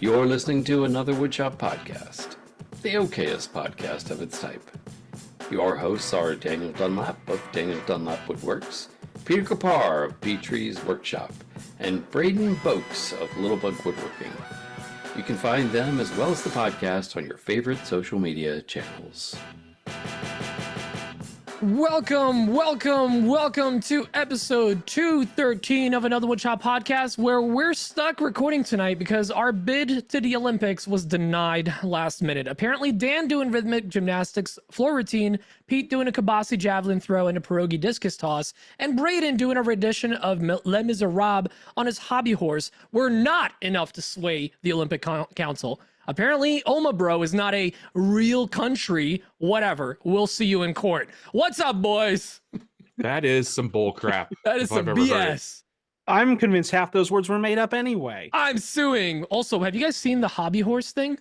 You're listening to another Woodshop podcast, the okayest podcast of its type. Your hosts are Daniel Dunlap of Daniel Dunlap Woodworks, Peter Kapar of Petrie's Workshop, and Braden Boakes of Littlebug Woodworking. You can find them as well as the podcast on your favorite social media channels. Welcome to episode 213 of another Woodshop podcast, where we're stuck recording tonight because our bid to the Olympics was denied last minute. Apparently, Dan doing rhythmic gymnastics floor routine, Pete doing a Kabasi javelin throw and a pierogi discus toss, and Braden doing a rendition of Les Miserables on his hobby horse were not enough to sway the Olympic Council. Apparently, Omabro is not a real country. Whatever. We'll see you in court. What's up, boys? That is some bull crap. That is some BS. I'm convinced half those words were made up anyway. I'm suing. Also, have you guys seen the hobby horse thing?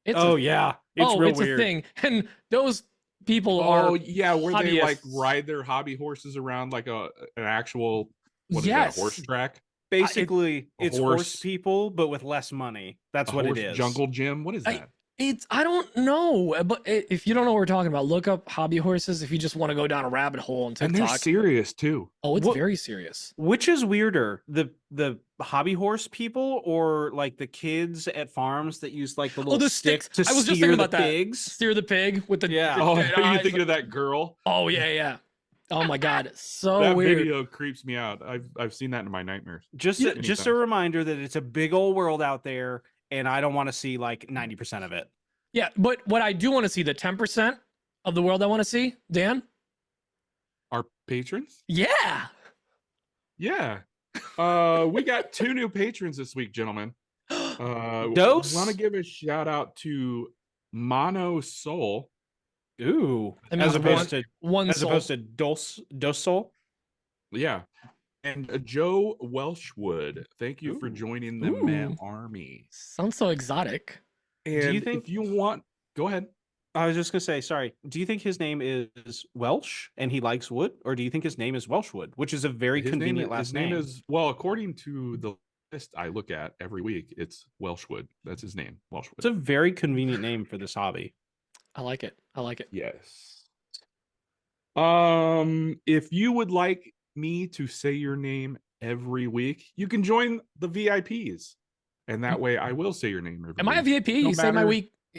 It's real weird. A thing. And those people are where hobbyists. they like ride their hobby horses around like an actual horse track. Basically, it's horse horse people, but with less money. That's what it is. Jungle gym. What is that? I don't know, but if you don't know what we're talking about, look up hobby horses if you just want to go down a rabbit hole on TikTok. And they're serious too. Oh, it's very serious. Which is weirder, the hobby horse people or like the kids at farms that use like the little sticks to I was just steer thinking the about pigs? That. Steer the pig with the Oh, are you thinking of that girl? Oh yeah. Oh my god, so that weird. video creeps me out. I've seen that in my nightmares. Just a reminder that it's a big old world out there, and I don't want to see like 90% of it. Yeah, but what I do want to see, the 10% of the world I want to see, Dan? Our patrons? Yeah. Yeah. We got 2 new patrons this week, gentlemen. Dose? Want to give a shout out to Mono Soul. Ooh, as opposed to Dos Soul. Yeah, and Joe Welshwood. Thank you for joining the Man Army. Sounds so exotic. And do you think if you want, go ahead. I was just gonna say, sorry. Do you think his name is Welsh and he likes wood, or do you think his name is Welshwood, which is a very convenient last name? His name is according to the list I look at every week, it's Welshwood. That's his name, Welshwood. It's a very convenient name for this hobby. I like it. Yes. If you would like me to say your name every week, you can join the VIPs, and that way I will say your name every week. Am I a VIP? You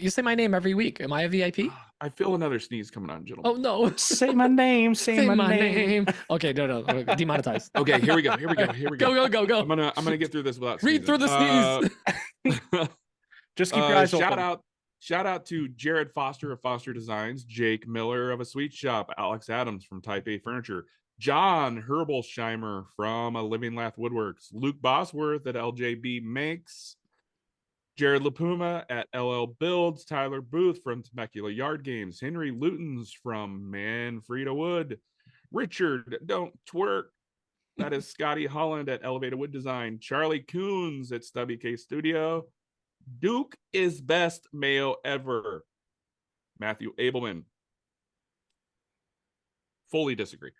say my name every week. Am I a VIP? I feel another sneeze coming on, gentlemen. Oh no! Say my name. Say my name. Okay, no, demonetized. Okay, here we go. Go. I'm gonna get through this without read through the sneeze. Just keep your eyes open. Shout out to Jared Foster of Foster Designs, Jake Miller of A Sweet Shop, Alex Adams from Type A Furniture, John Herbolsheimer from A Living Lath Woodworks, Luke Bosworth at LJB Makes, Jared LaPuma at LL Builds, Tyler Booth from Temecula Yard Games, Henry Lutens from Manfreda Wood, Richard Don't Twerk, that is Scotty Holland at Elevated Wood Design, Charlie Coons at Stubby K Studio, Duke is best mayo ever, Matthew Abelman. Fully disagree.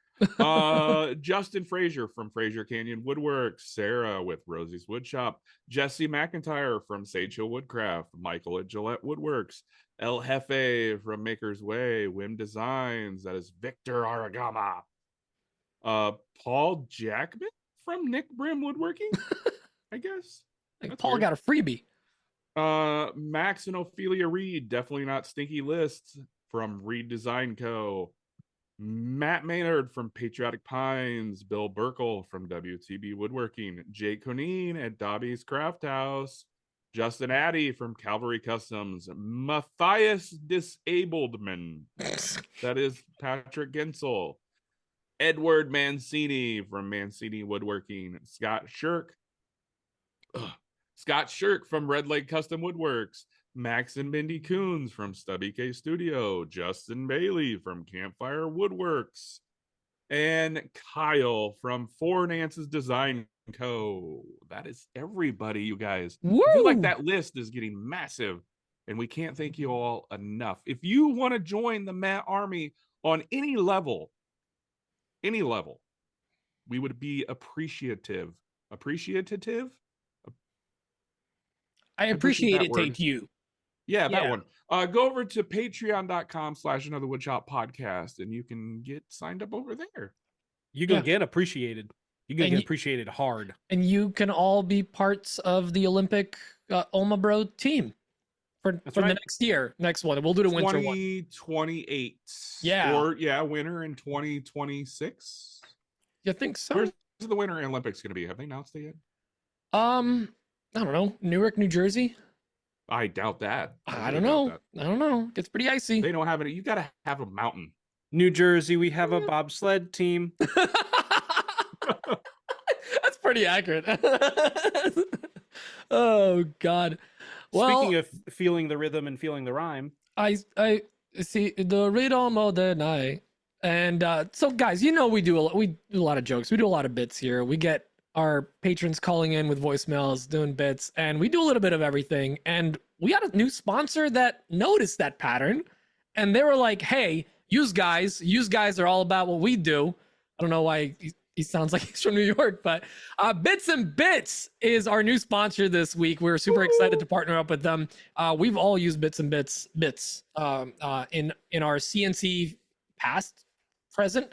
Justin Frazier from Frazier Canyon Woodworks, Sarah with Rosie's Woodshop, Jesse McIntyre from Sage Hill Woodcraft, Michael at Gillette Woodworks, El Jefe from Maker's Way, Wim Designs, that is Victor Aragama, Paul Jackman from Nick Brim Woodworking, I guess. Paul weird. Got a freebie. Max and Ophelia Reed, definitely not Stinky Lists from Reed Design Co. Matt Maynard from Patriotic Pines, Bill Burkle from WTB Woodworking, Jake Coneen at Dobby's Craft House, Justin Addy from Calvary Customs, Matthias Disabledman, that is Patrick Gensel, Edward Mancini from Mancini Woodworking, Scott Shirk from Red Lake Custom Woodworks, Max and Mindy Coons from Stubby K Studio, Justin Bailey from Campfire Woodworks, and Kyle from Four Nance's Design Co. That is everybody, you guys. Woo! I feel like that list is getting massive, and we can't thank you all enough. If you want to join the Matt Army on any level, we would be appreciative. I appreciate it, Tate, you. Yeah, that one. Go over to patreon.com/anotherwoodshop podcast and you can get signed up over there. You're going to get appreciated. You're going to get appreciated hard. And you can all be parts of the Olympic Oma Bro team for the next year. Next one. We'll do the winter one. 2028. Yeah. Or, winter in 2026. You think so? Where's the Winter Olympics going to be? Have they announced it yet? I don't know. Newark, New Jersey? I doubt that. I don't know. I don't know. It's pretty icy. They don't have it. You got to have a mountain. New Jersey, we have a bobsled team. That's pretty accurate. Oh God. Well, speaking of feeling the rhythm and feeling the rhyme, I see the rhythm of the night. And so guys, we do a lot of jokes. We do a lot of bits here. We get our patrons calling in with voicemails, doing bits, and we do a little bit of everything. And we got a new sponsor that noticed that pattern, and they were like, "Hey, you guys are all about what we do." I don't know why he sounds like he's from New York, but Bits+Bits is our new sponsor this week. We're super excited to partner up with them. We've all used Bits+Bits in our CNC past, present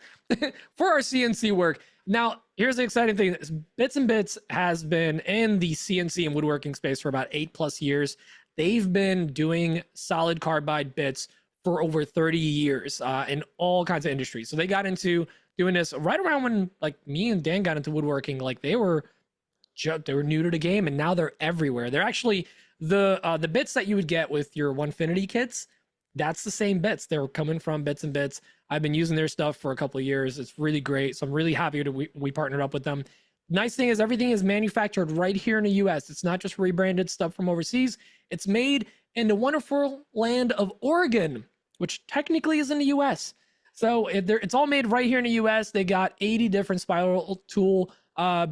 for our CNC work. Now, here's the exciting thing. Bits+Bits has been in the CNC and woodworking space for about 8+ years. They've been doing solid carbide bits for over 30 years in all kinds of industries. So they got into doing this right around when like me and Dan got into woodworking. Like they were new to the game, and now they're everywhere. They're actually the bits that you would get with your Onefinity kits. That's the same bits. They're coming from Bits+Bits. I've been using their stuff for a couple of years. It's really great. So I'm really happy that we partnered up with them. Nice thing is everything is manufactured right here in the US. It's not just rebranded stuff from overseas. It's made in the wonderful land of Oregon, which technically is in the US. So it's all made right here in the US. They got 80 different spiral tool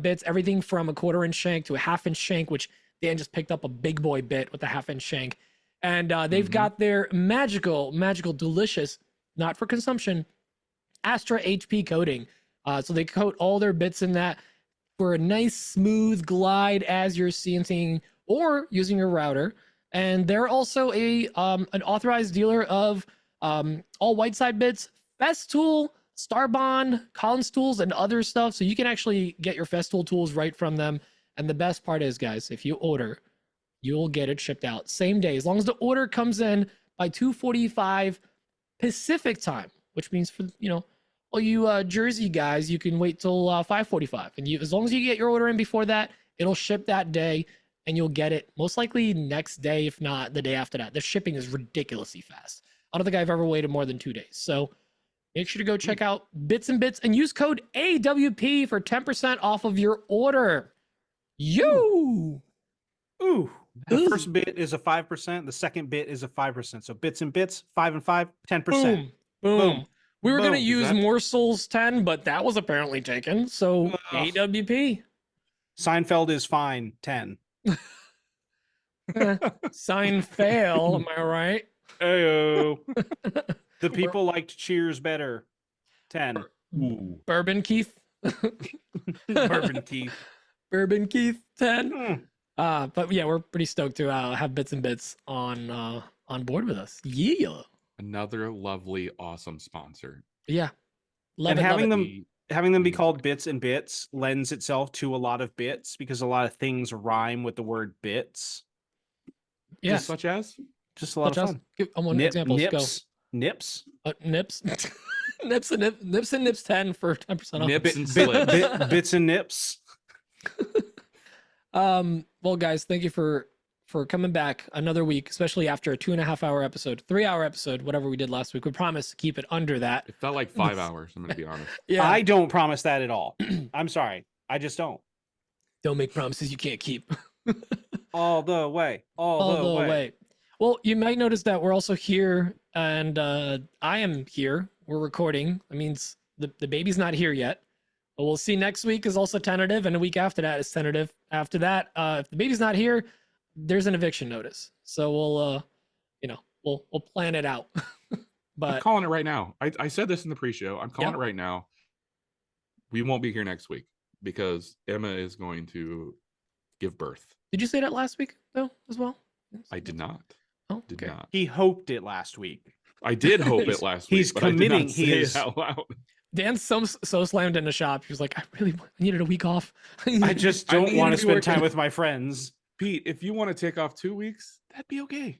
bits, everything from a 1/4-inch shank to a 1/2-inch shank, which Dan just picked up a big boy bit with a 1/2-inch shank. And they've got their magical, delicious, not for consumption, AstraHP coating. So they coat all their bits in that for a nice smooth glide as you're CNCing or using your router. And they're also an authorized dealer of all white side bits, Festool, Starbond, Collins tools, and other stuff. So you can actually get your Festool tools right from them. And the best part is, guys, if you order, you'll get it shipped out same day, as long as the order comes in by 2:45 Pacific time, which means for all you Jersey guys, you can wait till 5:45, and as long as you get your order in before that, it'll ship that day, and you'll get it most likely next day, if not the day after that. The shipping is ridiculously fast. I don't think I've ever waited more than 2 days. So make sure to go check out Bits+Bits and use code AWP for 10% off of your order. Ooh. The first bit is a 5%. The second bit is a 5%. So Bits+Bits, 5 and 5, 10%. Boom. We were going to use Morsel's 10, but that was apparently taken. So AWP. Seinfeld is fine, 10. Sign fail, am I right? Ayo. The people liked Cheers better, 10. Bourbon Keith. Bourbon Keith. Bourbon Keith, 10. But yeah, we're pretty stoked to have Bits+Bits on board with us. Yeah. Another lovely, awesome sponsor. Yeah. And having them be called Bits+Bits lends itself to a lot of bits, because a lot of things rhyme with the word bits. Yeah. Such as? Just a lot of fun. Give one example. Nips. Nips. Nips and Nips 10 for 10% off. Nips and slips. Bits and nips. Well, guys, thank you for coming back another week, especially after a 2.5-hour episode, 3-hour episode, whatever we did last week. We promise to keep it under that. It felt like 5 hours. I'm going to be honest. Yeah. I don't promise that at all. I'm sorry. I just don't. Don't make promises you can't keep. All the way. All the way. Well, you might notice that we're also here, and I am here. We're recording. That means the baby's not here yet. But we'll see. Next week is also tentative, and a week after that is tentative. After that, if the baby's not here, there's an eviction notice. So we'll plan it out. But I'm calling it right now. I said this in the pre-show. I'm calling it right now. We won't be here next week because Emma is going to give birth. Did you say that last week? though as well? I did not. Oh, Did okay. not. He hoped it last week. I did hope it last week. He's but I did committing. not say it out loud. Dan's so slammed in the shop. He was like, I needed a week off. I just I don't mean, want to if you were spend time to- with my friends. Pete, if you want to take off 2 weeks, that'd be okay.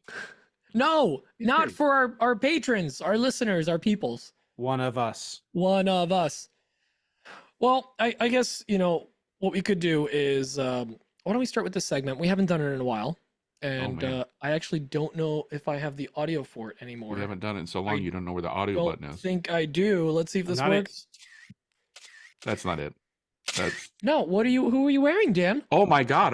No, not Okay. for our patrons, our listeners, our peoples. One of us. One of us. Well, I guess, what we could do is, why don't we start with this segment? We haven't done it in a while. And man. I actually don't know if I have the audio for it anymore. We haven't done it in so long, you don't know where the audio don't button is. think I do. Let's see if this Not it. works. That's not it. That's... No, who are you wearing, Dan? Oh my God.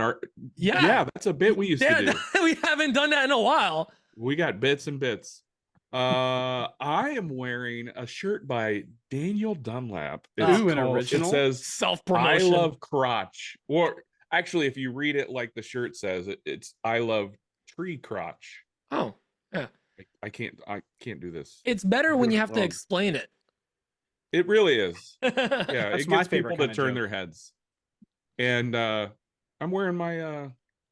Yeah, that's a bit we used to Dan, do. we haven't done that in a while. We got bits and bits. I am wearing a shirt by Daniel Dunlap. Ooh, an original? It says, I Self-promotion. love crotch. Or actually, if you read it like the shirt says, it's I love tree crotch. Oh, yeah. I can't do this. It's better when you have to Wrong. explain it. It really is. Yeah, That's it my gets favorite people to kinda turn joke. their heads. And I'm wearing my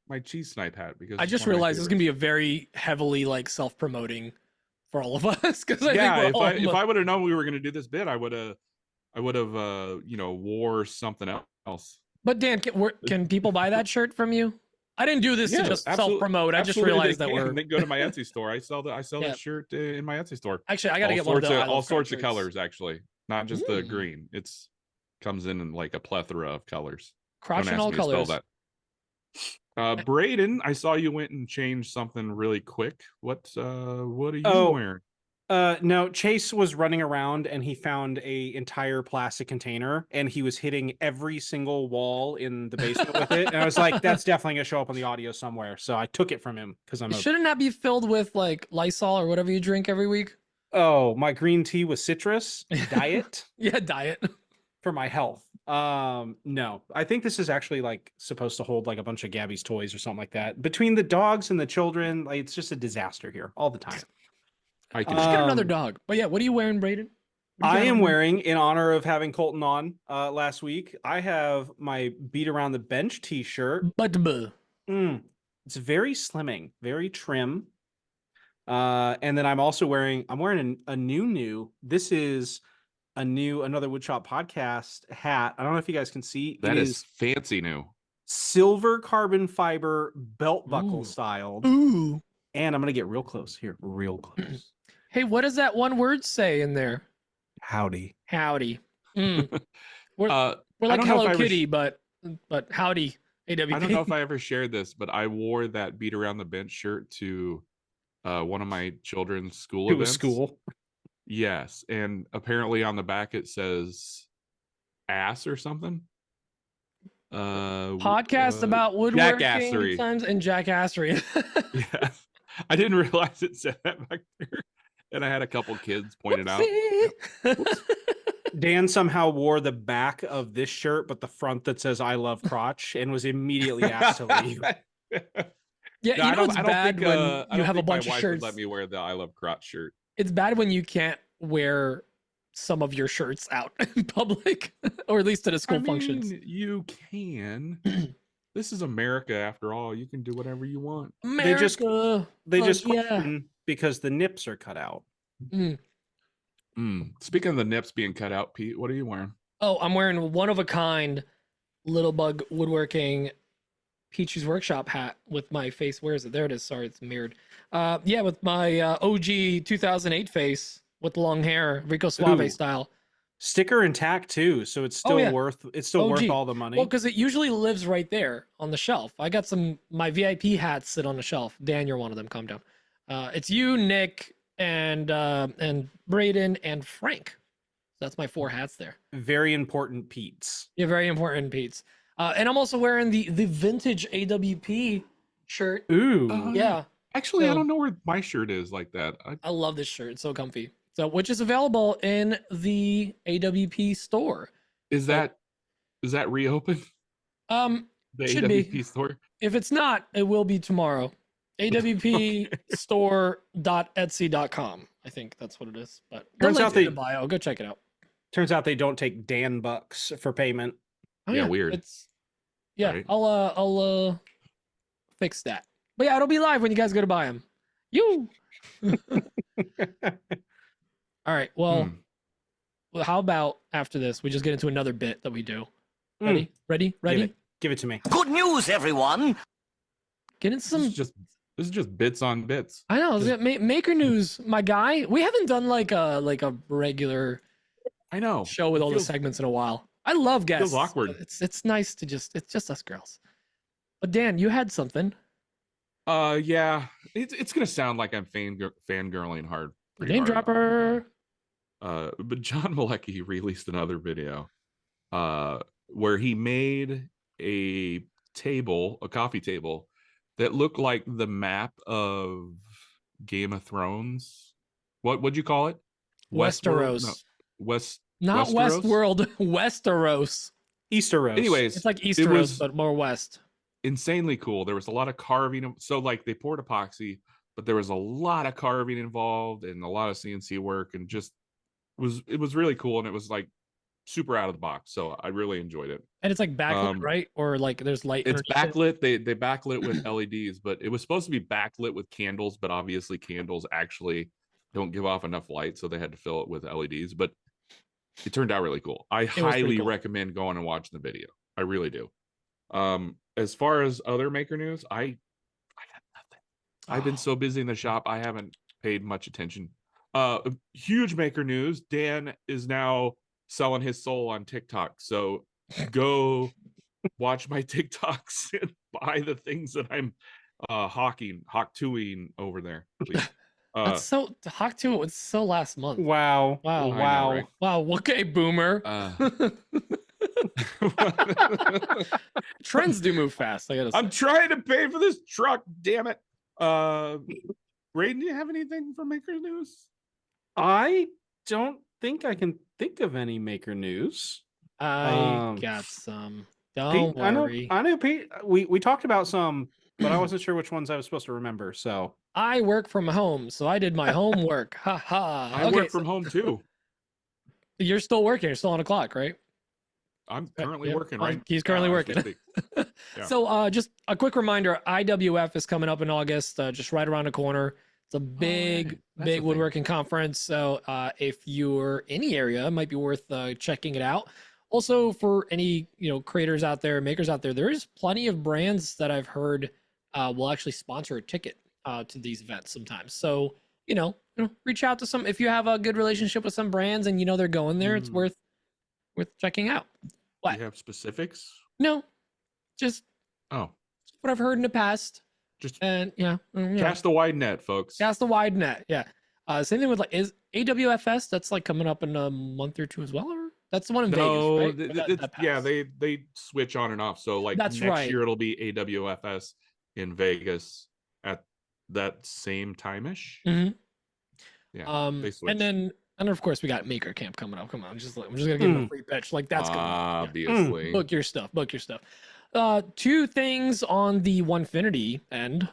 my cheese snipe hat because I it's just one of my realized it's gonna be favorites. a very heavily self-promoting for all of us because Yeah, if I would have known we were gonna do this bit, I would have wore something else. But Dan, can people buy that shirt from you? I didn't do this to just self-promote. I just Absolutely realized they that can. we're They go to my Etsy store. I sell Yeah. that shirt in my Etsy store. actually I gotta all get one of sorts the of I Love all Crotch sorts of shirts. colors, actually, not just the Mm. green. It's comes in like a plethora of colors. Crotch Don't in ask all me to spell colors. that. Braden, I saw you went and changed something really quick. What are you Oh. wearing? No, Chase was running around and he found a entire plastic container and he was hitting every single wall in the basement with it. And I was like, that's definitely gonna show up on the audio somewhere. So I took it from him because Shouldn't that be filled with like Lysol or whatever you drink every week? my green tea with citrus diet Yeah, diet. for my health. No, I think this is actually like supposed to hold like a bunch of Gabby's toys or something like that. Between the dogs and the children, like it's just a disaster here all the time. I can Just get another Um, dog. But yeah, what are you wearing, Braden? What do you I got am on? wearing, in honor of having Colton on last week, I have my Beat Around the Bench t-shirt. It's very slimming, very trim. And then I'm also wearing a new. This is another Woodshop Podcast hat. I don't know if you guys can see. that It is fancy new. silver carbon fiber belt buckle Ooh. styled. Ooh. And I'm gonna get real close here, real close. Hey, what does that one word say in there? Howdy. Howdy. We're I like don't know if Hello I ever Kitty, but howdy, AWP. I don't know if I ever shared this, but I wore that Beat Around the Bench shirt to one of my children's school To a events. school. Yes, and apparently on the back it says ass or something. Podcast about woodworking jackassery. times and jackassery. Yeah, I didn't realize it said that back there, and I had a couple kids point it out. Whoopsie. Dan somehow wore the back of this shirt, but the front that says "I love crotch" and was immediately asked to leave. Yeah, No, you know it's bad when I you don't have a think my bunch of wife would shirts. let me wear the I Love Crotch shirt. It's bad when you can't wear some of your shirts out in public, or at least at a school functions. You can. This is America, after all. You can do whatever you want. They just Fuck yeah. question because the nips are cut out. Speaking of the nips being cut out, Pete, what are you wearing? Oh, I'm wearing one of a kind Little Bug Woodworking Peachy's Workshop hat with my face. Where is it? There it is. Sorry, it's mirrored. Yeah, with my OG 2008 face with the long hair, Rico Suave Ooh. style. Sticker intact too, so it's still yeah. worth OG. all the money. Well, because it usually lives right there on the shelf. I got my VIP hats sit on the shelf. Dan, you're one of them. Calm down. It's you, Nick, and Braden and Frank. That's my 4 hats there. Very important Pete's. Yeah, very important, Pete's. And I'm also wearing the vintage AWP shirt. Ooh. Yeah, Actually, I So- don't know where my shirt is like that. I love this shirt. It's so comfy. So, which is available in the AWP store. Is that reopened? The Should be. AWP store? If it's not, it will be tomorrow. awpstore.etsy.com. I think that's what it is. But the Turns out link's in they- the bio. Go check it out. Turns out they don't take Dan bucks for payment. Oh, Yeah, weird. It's yeah. Right. I'll fix that. But yeah, it'll be live when you guys go to buy them. You. All right. Well, how about after this, we just get into another bit that we do? Ready? Ready? Give it to me. Good news, everyone. Get into some. This is just bits on bits. I know. Maker news, my guy. We haven't done like a regular. I know. Show with all the segments in a while. I love guests. Feels awkward. It's nice to it's just us girls. But Dan, you had something. Yeah. It's gonna sound like I'm fangirling hard. Name dropper. But John Melecki released another video where he made a coffee table that looked like the map of Game of Thrones. What'd you call it? Westeros. Not Westeros? Westworld, Westeros. Easteros. Anyways, it's like Easteros, but more west. Insanely cool. There was a lot of carving. So like they poured epoxy, but there was a lot of carving involved and a lot of CNC work, and just it was really cool, and it was like super out of the box. So I really enjoyed it. And it's like backlit, right? Or like there's light. It's backlit. They backlit with LEDs, but it was supposed to be backlit with candles, but obviously candles actually don't give off enough light, so they had to fill it with LEDs. But it turned out really cool. I highly recommend going and watching the video. I really do. As far as other maker news, I got nothing. I've been so busy in the shop, I haven't paid much attention. Huge maker news. Dan is now selling his soul on TikTok. So go watch my TikToks and buy the things that I'm hawk-toing over there, please. That's so Hawk 2 was so last month. Wow. Know, right? Wow. Okay, boomer. Trends do move fast. I gotta say. I'm trying to pay for this truck, damn it. Braden, do you have anything for maker news? I don't think I can think of any maker news. I got some. Don't Pete, worry. I know Pete. We talked about some, but I wasn't sure which ones I was supposed to remember. So I work from home, so I did my homework. Ha ha. I work from home too. You're still working. You're still on a clock, right? I'm currently working, right? He's currently working. Yeah. So just a quick reminder, IWF is coming up in August, just right around the corner. It's a big woodworking conference. So if you're in the area, it might be worth checking it out. Also, for any creators out there, makers out there, there's plenty of brands that I've heard will actually sponsor a ticket to these events sometimes. So reach out to some if you have a good relationship with some brands and they're going there. It's worth checking out. What? Do you have specifics? No, just what I've heard in the past. Just cast a wide net, folks. Cast a wide net. Yeah. Same thing with is AWFS. That's like coming up in a month or two as well. Or that's the one in Vegas, right? They switch on and off. So like next year it'll be AWFS in Vegas at that same time-ish. Mm-hmm. Yeah. They switch. And of course we got Maker Camp coming up. Come on, I'm just gonna give him a free pitch. Like that's gonna obviously book your stuff. Two things on the Onefinity end.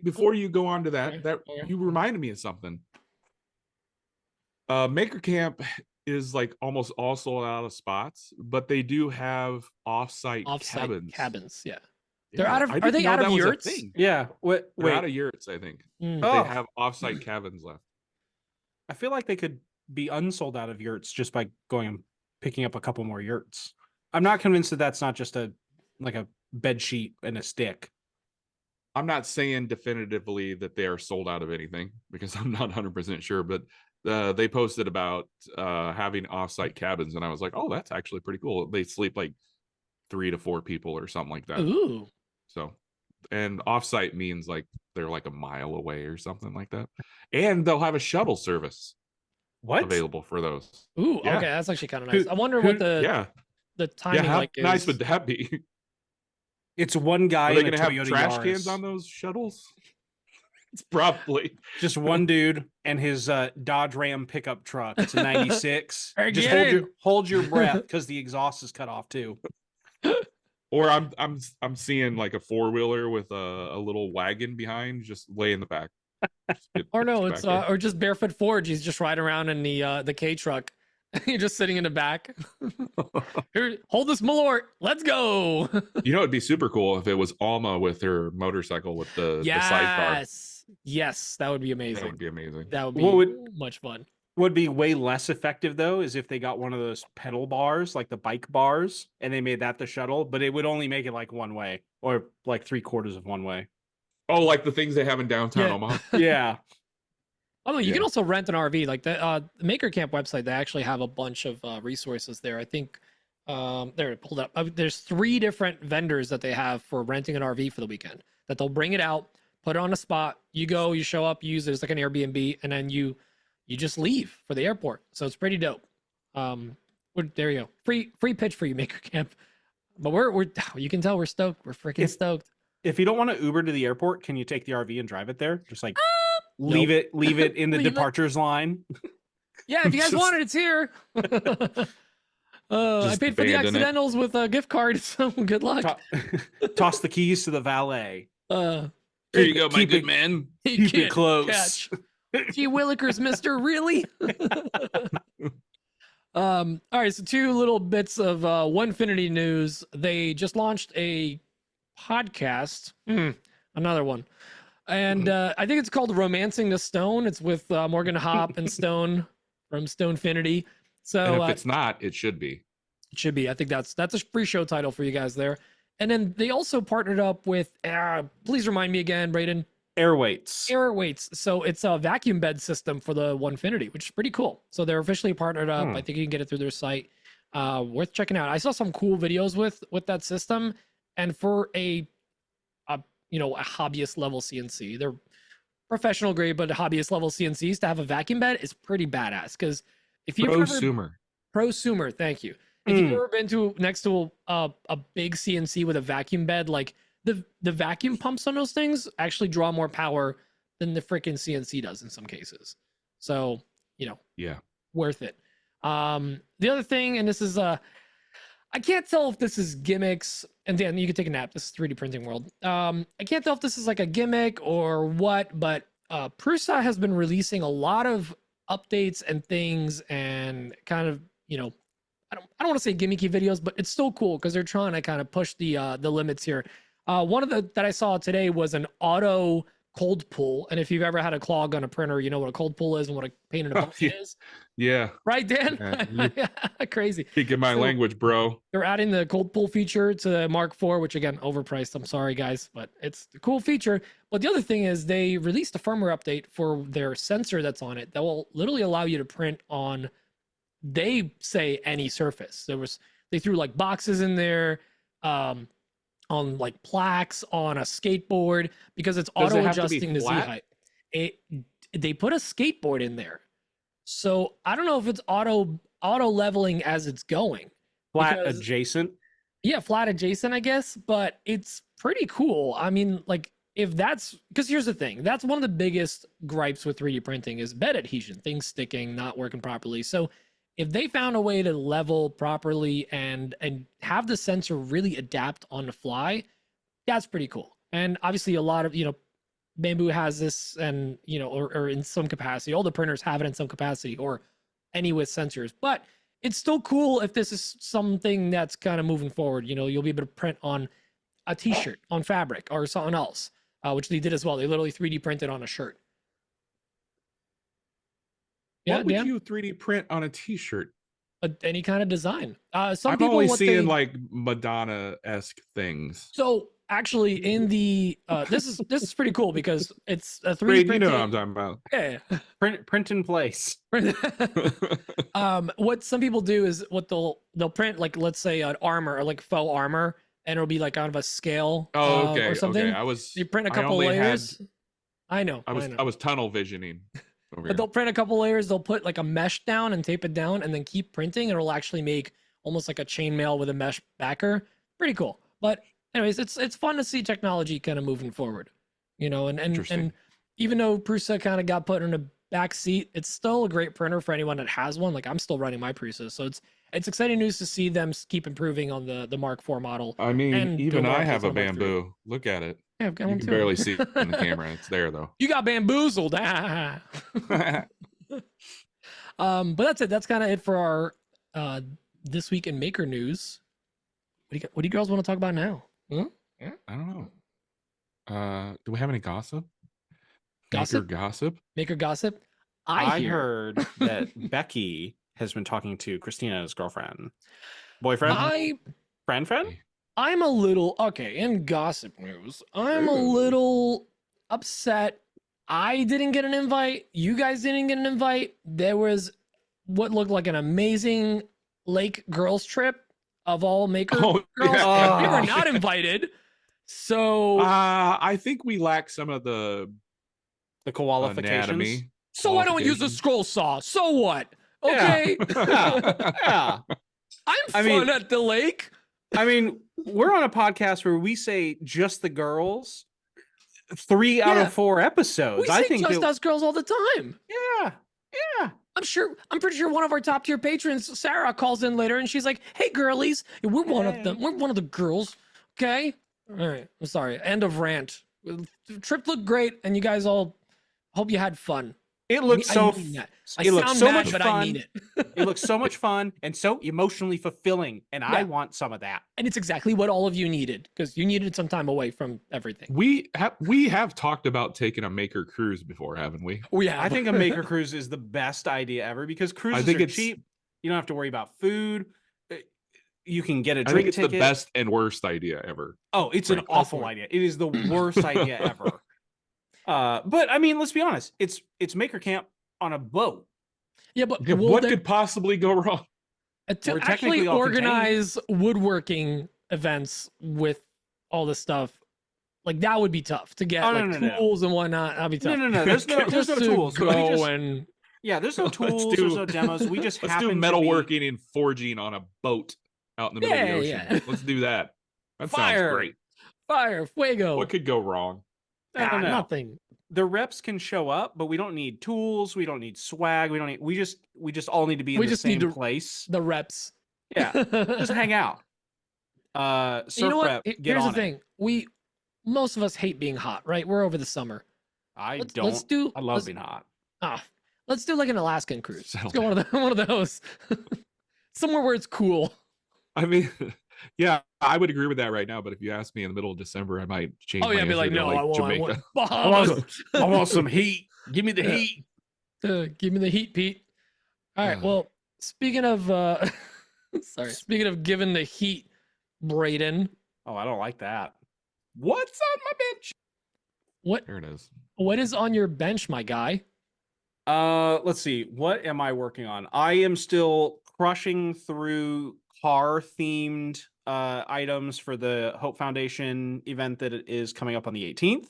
Before you go on to that, you reminded me of something. Maker Camp is like almost all sold out of spots, but they do have offsite cabins. Yeah. They're out of. Are they out of yurts? Yeah. They're out of yurts, I think. They have offsite cabins left. I feel like they could be unsold out of yurts just by going and picking up a couple more yurts. I'm not convinced that that's not just a bed sheet and a stick. I'm not saying definitively that they are sold out of anything because I'm not 100% sure, but they posted about having offsite cabins, and I was like, oh, that's actually pretty cool. They sleep like 3 to 4 people or something like that. Ooh. So, and offsite means like they're like a mile away or something like that, and they'll have a shuttle service available for those. Ooh, okay, that's actually kind of nice. I wonder what the timing how like is. Nice would that be? It's one guy. Are they going to have Toyota trash Yaris. cans on those shuttles? It's probably just one dude and his Dodge Ram pickup truck. It's a 96. Just hold your breath because the exhaust is cut off too. Or I'm seeing like a 4-wheeler with a little wagon behind, just lay in the back. Or just Barefoot Forge. He's just riding around in the K truck, You're just sitting in the back. Here, hold this malort. Let's go. You know, it'd be super cool if it was Alma with her motorcycle with the sidecar. Yes, that would be amazing. That would be amazing. That would be much fun. Would be way less effective though is if they got one of those pedal bars, like the bike bars, and they made that the shuttle, but it would only make it like one way or like 3/4 of one way. Oh, like the things they have in downtown Omaha. Yeah. Although you can also rent an RV, like the Maker Camp website. They actually have a bunch of resources there. I think there, pulled up. There's 3 different vendors that they have for renting an RV for the weekend. That they'll bring it out, put it on a spot. You go, you show up, you use it as like an Airbnb, and then you just leave for the airport. So it's pretty dope. There you go. Free pitch for you, Maker Camp. But we're you can tell we're stoked. We're freaking stoked. If you don't want to Uber to the airport, can you take the RV and drive it there? Just like leave it in the departures line. Yeah, if you guys want it, it's here. I paid for the accidentals with a gift card, so good luck. Toss the keys to the valet. Here you go, my good man. Keep it close. Gee willikers, mister, really? All right, so 2 little bits of Onefinity news. They just launched a podcast, another one. And I think it's called Romancing the Stone. It's with Morgan Hopp and Stone from Stonefinity. So and if it's not, it should be. It should be. I think that's a free show title for you guys there. And then they also partnered up with, please remind me again, Braden. Airweights. So it's a vacuum bed system for the Onefinity, which is pretty cool. So they're officially partnered up. I think you can get it through their site. Worth checking out. I saw some cool videos with that system, and for a hobbyist level CNC, they're professional grade, but hobbyist level CNCs to have a vacuum bed is pretty badass. Because if you've prosumer, thank you. If you've ever been next to a big CNC with a vacuum bed, like the vacuum pumps on those things actually draw more power than the freaking CNC does in some cases. So, worth it. The other thing, and this is I can't tell if this is gimmicks, and Dan, you can take a nap. This is 3D printing world. I can't tell if this is like a gimmick or what, but Prusa has been releasing a lot of updates and things, and kind of, I don't want to say gimmicky videos, but it's still cool because they're trying to kind of push the limits here. One of that I saw today was an auto cold pull, and if you've ever had a clog on a printer, you know what a cold pull is and what a pain in the butt is. Yeah. Right, Dan? Crazy. Speaking my language, bro. They're adding the cold pull feature to the Mark IV, which again, overpriced. I'm sorry, guys, but it's a cool feature. But the other thing is they released a firmware update for their sensor that's on it that will literally allow you to print on, they say, any surface. They threw like boxes in there, on like plaques, on a skateboard, because it's auto adjusting the Z height. They put a skateboard in there, so I don't know if it's auto leveling as it's going. Flat adjacent. Yeah, flat adjacent, I guess, but it's pretty cool. I mean, like, if that's, because here's the thing, that's one of the biggest gripes with 3D printing is bed adhesion, things sticking, not working properly. So if they found a way to level properly and have the sensor really adapt on the fly, that's pretty cool. And obviously a lot of, Bamboo has this, and, or in some capacity, all the printers have it in some capacity, or any with sensors. But it's still cool if this is something that's kind of moving forward. You'll be able to print on a t-shirt, on fabric, or something else, which they did as well. They literally 3D printed on a shirt. What would you 3D print on a t-shirt? Any kind of design. I'm only seeing like Madonna-esque things. So actually, in the this is pretty cool because it's a 3D Braden, printing. you know what I'm talking about. Yeah. Print in place. What some people do is they'll print, like, let's say an armor, or like faux armor, and it'll be like out of a scale. Or something. Okay. You print a couple layers. I know. I was tunnel visioning. But they'll print a couple layers. They'll put like a mesh down and tape it down, and then keep printing. It'll actually make almost like a chainmail with a mesh backer. Pretty cool. But anyways, it's fun to see technology kind of moving forward, and even though Prusa kind of got put in a back seat, it's still a great printer for anyone that has one. Like, I'm still running my Prusa, so it's exciting news to see them keep improving on the Mark IV model. I mean, even I have a Bamboo. Look at it. Yeah, I've got one too. too. You can barely see it in the camera. It's there though. You got bamboozled. But that's it. That's kind of it for our this week in Maker news. What do you girls want to talk about now? I don't know. Do we have any gossip? Maker gossip. I heard that Becky has been talking to Christina's girlfriend, boyfriend, friend. I'm a little okay. In gossip news, I'm a little upset. I didn't get an invite. You guys didn't get an invite. There was what looked like an amazing lake girls trip of all Maker girls. Yeah. And we were not invited. So I think we lack some of the qualifications. Anatomy. So I don't use a scroll saw. So what? Okay. Yeah. I'm fun at the lake. I mean, we're on a podcast where we say just the girls 3 out of 4 episodes. We say just us girls all the time. Yeah. I'm pretty sure one of our top tier patrons, Sarah, calls in later and she's like, "Hey girlies, we're one of them. We're one of the girls." Okay. All right. I'm sorry. End of rant. The trip looked great and you guys all hope you had fun. It looks I sound mad, but I mean it. It looks so much fun and so emotionally fulfilling, and I want some of that. And it's exactly what all of you needed, because you needed some time away from everything. We have talked about taking a Maker cruise before, haven't we? Yeah, I think a Maker cruise is the best idea ever because cruises are cheap. You don't have to worry about food. You can get a drink ticket. It's the best and worst idea ever. Oh, it's an awful idea. It is the worst idea ever. But I mean, let's be honest. It's Maker Camp on a boat. Yeah, but what could possibly go wrong? To actually organize woodworking events with all this stuff, like that would be tough to get tools and whatnot. That'd be tough. No. There's no tools. There's no tools. There's no demos. We just let's do metalworking and forging on a boat out in the middle of the ocean. Yeah. Let's do that. That sounds great. Fire, fuego. What could go wrong? No. Nothing. The reps can show up, but we don't need tools. We don't need swag. We just all need to be in the same place. The reps. Yeah. Just hang out. You know what? Here's the thing. Most of us hate being hot, right? We're over the summer. I love being hot. Let's do like an Alaskan cruise. Let's go one of those. Somewhere where it's cool. I mean, yeah, I would agree with that right now. But if you ask me in the middle of December, I might change. Oh yeah, be like, no, Jamaica. I want some heat. Give me the heat. Give me the heat, Pete. All right. Well, speaking of, speaking of giving the heat, Braden. Oh, I don't like that. What's on my bench? What? There it is. What is on your bench, my guy? Let's see. What am I working on? I am still crushing through car-themed items for the Hope Foundation event that is coming up on the 18th.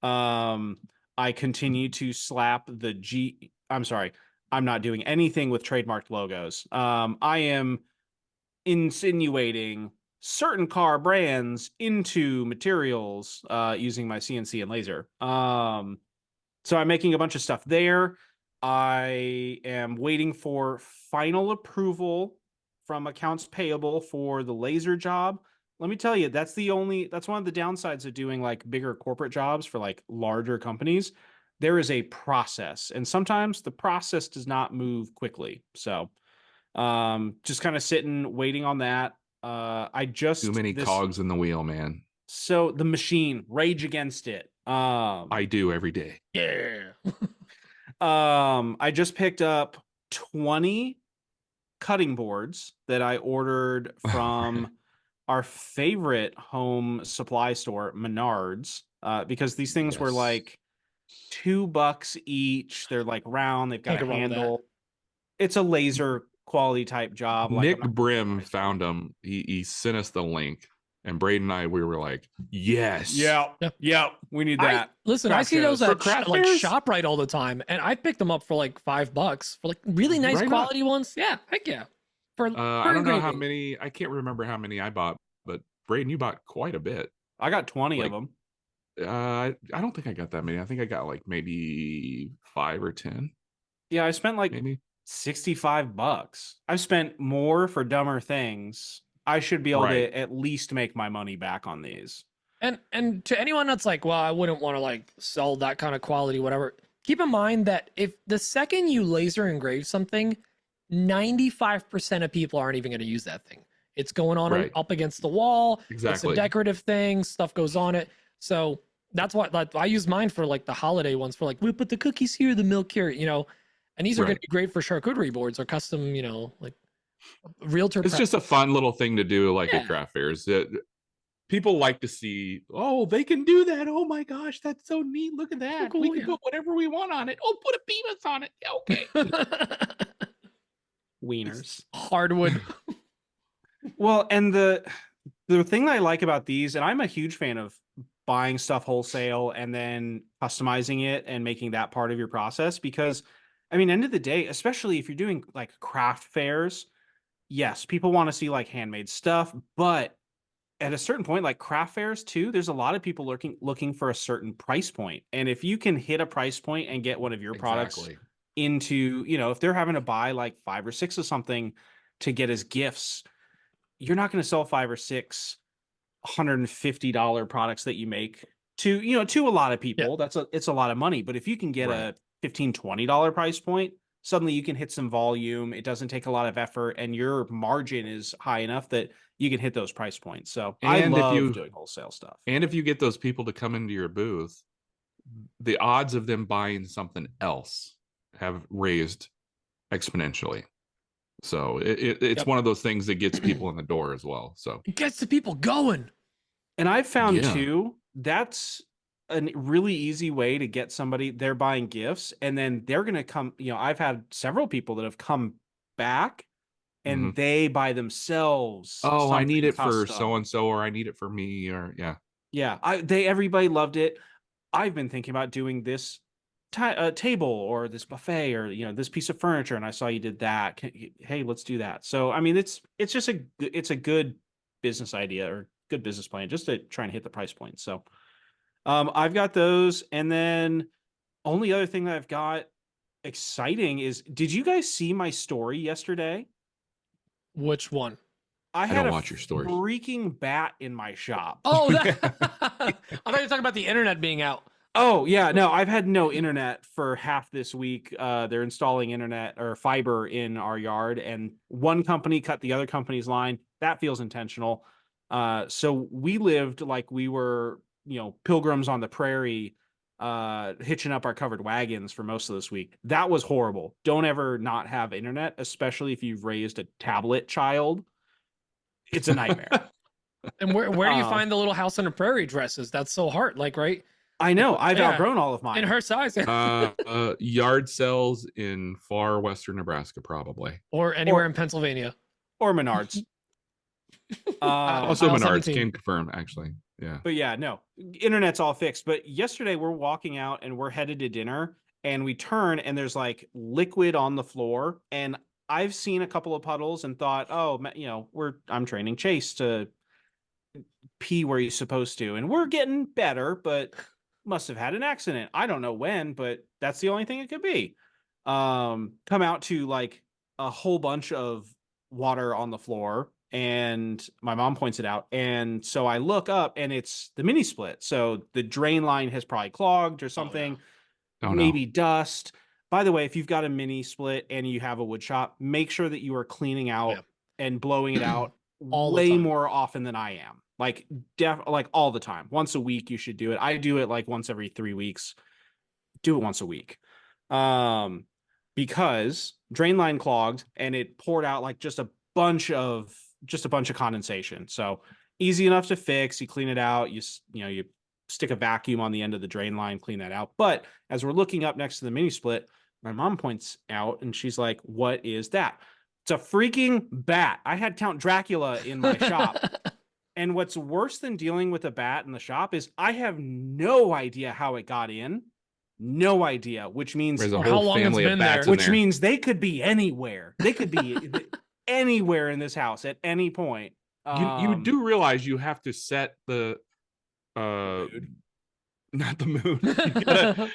I continue to slap the I'm sorry. I'm not doing anything with trademarked logos. I am insinuating certain car brands into materials using my CNC and laser. So I'm making a bunch of stuff there. I am waiting for final approval from accounts payable for the laser job. Let me tell you, that's one of the downsides of doing like bigger corporate jobs for like larger companies. There is a process, and sometimes the process does not move quickly. So just kind of sitting, waiting on that. Too many cogs in the wheel, man. So the machine, rage against it. I do every day. Yeah. I just picked up 20 cutting boards that I ordered from our favorite home supply store, Menards, because these things were like $2 each. They're like round. They've got a handle. It's a laser quality type job. Nick Brim found them. He sent us the link, and Braden and I, we were like, yes. Yeah. We need that. I see those at like ShopRite all the time, and I picked them up for like $5 for like really nice quality ones. Yeah, heck yeah. For I don't know how many. I can't remember how many I bought, but Braden, you bought quite a bit. I got 20 of them. I don't think I got that many. I think I got like maybe 5 or 10. Yeah, I spent like maybe $65. I've spent more for dumber things. I should be able to at least make my money back on these. And to anyone that's like, well, I wouldn't want to like sell that kind of quality, whatever. keep in mind that if the second you laser engrave something, 95% of people aren't even going to use that thing. It's going on Right. up against the wall. It's a Exactly. decorative thing. Stuff goes on it. So that's what I use mine for, like the holiday ones, for like, we put the cookies here, the milk here, you know, and these are going Right. to be great for charcuterie boards or custom, you know, like realtor. It's just a fun little thing to do, like Yeah. at craft fairs. People like to see, oh, they can do that. Oh my gosh, that's so neat. Look at that. cool, we can yeah. put whatever we want on it. Oh, put a Beavis on it. Okay. Wieners. Hardwood. Well, and the thing that I like about these, and I'm a huge fan of buying stuff wholesale and then customizing it and making that part of your process, because I mean, end of the day, especially if you're doing like craft fairs, yes, people want to see like handmade stuff, but at a certain point, like craft fairs too, there's a lot of people looking for a certain price point. And if you can hit a price point and get one of your products into, you know, if they're having to buy like 5 or 6 of something to get as gifts, you're not going to sell 5 or 6 $150 products that you make to, you know, to a lot of people. Yeah. It's a lot of money. But if you can get a $15, $20 price point, suddenly you can hit some volume. It doesn't take a lot of effort, and your margin is high enough that you can hit those price points. So I love doing wholesale stuff. And if you get those people to come into your booth, the odds of them buying something else have raised exponentially. So it's one of those things that gets people in the door as well. So it gets the people going. And I've found too, that's a really easy way to get somebody, they're buying gifts, and then they're going to come, you know, I've had several people that have come back and they buy themselves. Oh, I need it for so-and-so, or I need it for me, or yeah. Everybody loved it. I've been thinking about doing this table or this buffet or, you know, this piece of furniture, and I saw you did that. Hey, let's do that. So I mean, it's just a good business idea or good business plan, just to try and hit the price point. So I've got those, and then only other thing that I've got exciting is, did you guys see my story yesterday? Which one? I had watch your story. Freaking bat in my shop. Oh, I thought you were talking about the internet being out. Oh, yeah. No, I've had no internet for half this week. They're installing internet or fiber in our yard, and one company cut the other company's line. That feels intentional. So we lived like we were, you know, pilgrims on the prairie, hitching up our covered wagons for most of this week. That was horrible. Don't ever not have internet, especially if you've raised a tablet child. It's a nightmare. And where do you find the little house on the prairie dresses? That's so hard. Like, right? I know. I've outgrown all of mine. In her size. Yard sales in far western Nebraska, probably. Or anywhere in Pennsylvania. Or Menards. Also Menards, 17. Can confirm, actually. Yeah. But yeah, no. Internet's all fixed. But yesterday we're walking out and we're headed to dinner, and we turn and there's like liquid on the floor. And I've seen a couple of puddles and thought, oh, you know, I'm training Chase to pee where he's supposed to. And we're getting better, but must have had an accident. I don't know when, but that's the only thing it could be. Come out to like a whole bunch of water on the floor, and my mom points it out. And so I look up, and it's the mini split. So the drain line has probably clogged or something. Maybe dust. By the way, if you've got a mini split and you have a wood shop, make sure that you are cleaning out and blowing it out way more often than I am. Like like all the time. Once a week you should do it. I do it like once every 3 weeks. Do it once a week. Because drain line clogged and it poured out like just a bunch of condensation. So easy enough to fix. You clean it out. You stick a vacuum on the end of the drain line, clean that out. But as we're looking up next to the mini split, my mom points out and she's like, "What is that?" It's a freaking bat. I had Count Dracula in my shop. And what's worse than dealing with a bat in the shop is I have no idea how it got in. No idea, which means there's a whole family of bats in there. Which means they could be anywhere. They could be anywhere in this house at any point. You do realize you have to set the not the moon.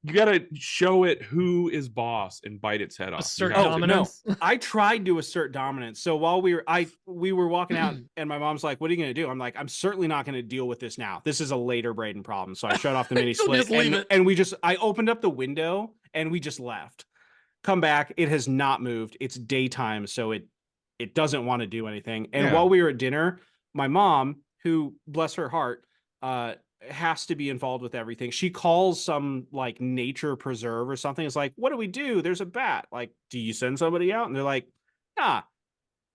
you gotta show it who is boss and bite its head off. Assert You have to. dominance. No, I tried to assert dominance. So while we were walking out, and my mom's like, "What are you gonna do?" I'm like, "I'm certainly not gonna deal with this now. This is a later Braden problem." So I shut off the mini So split, just leave it. and I opened up the window, and we just left. Come back, it has not moved. It's daytime, so it doesn't want to do anything. And Yeah. while we were at dinner, my mom, who bless her heart, has to be involved with everything. She calls some like nature preserve or something. It's like, what do we do? There's a bat. Like, do you send somebody out? And they're like, nah,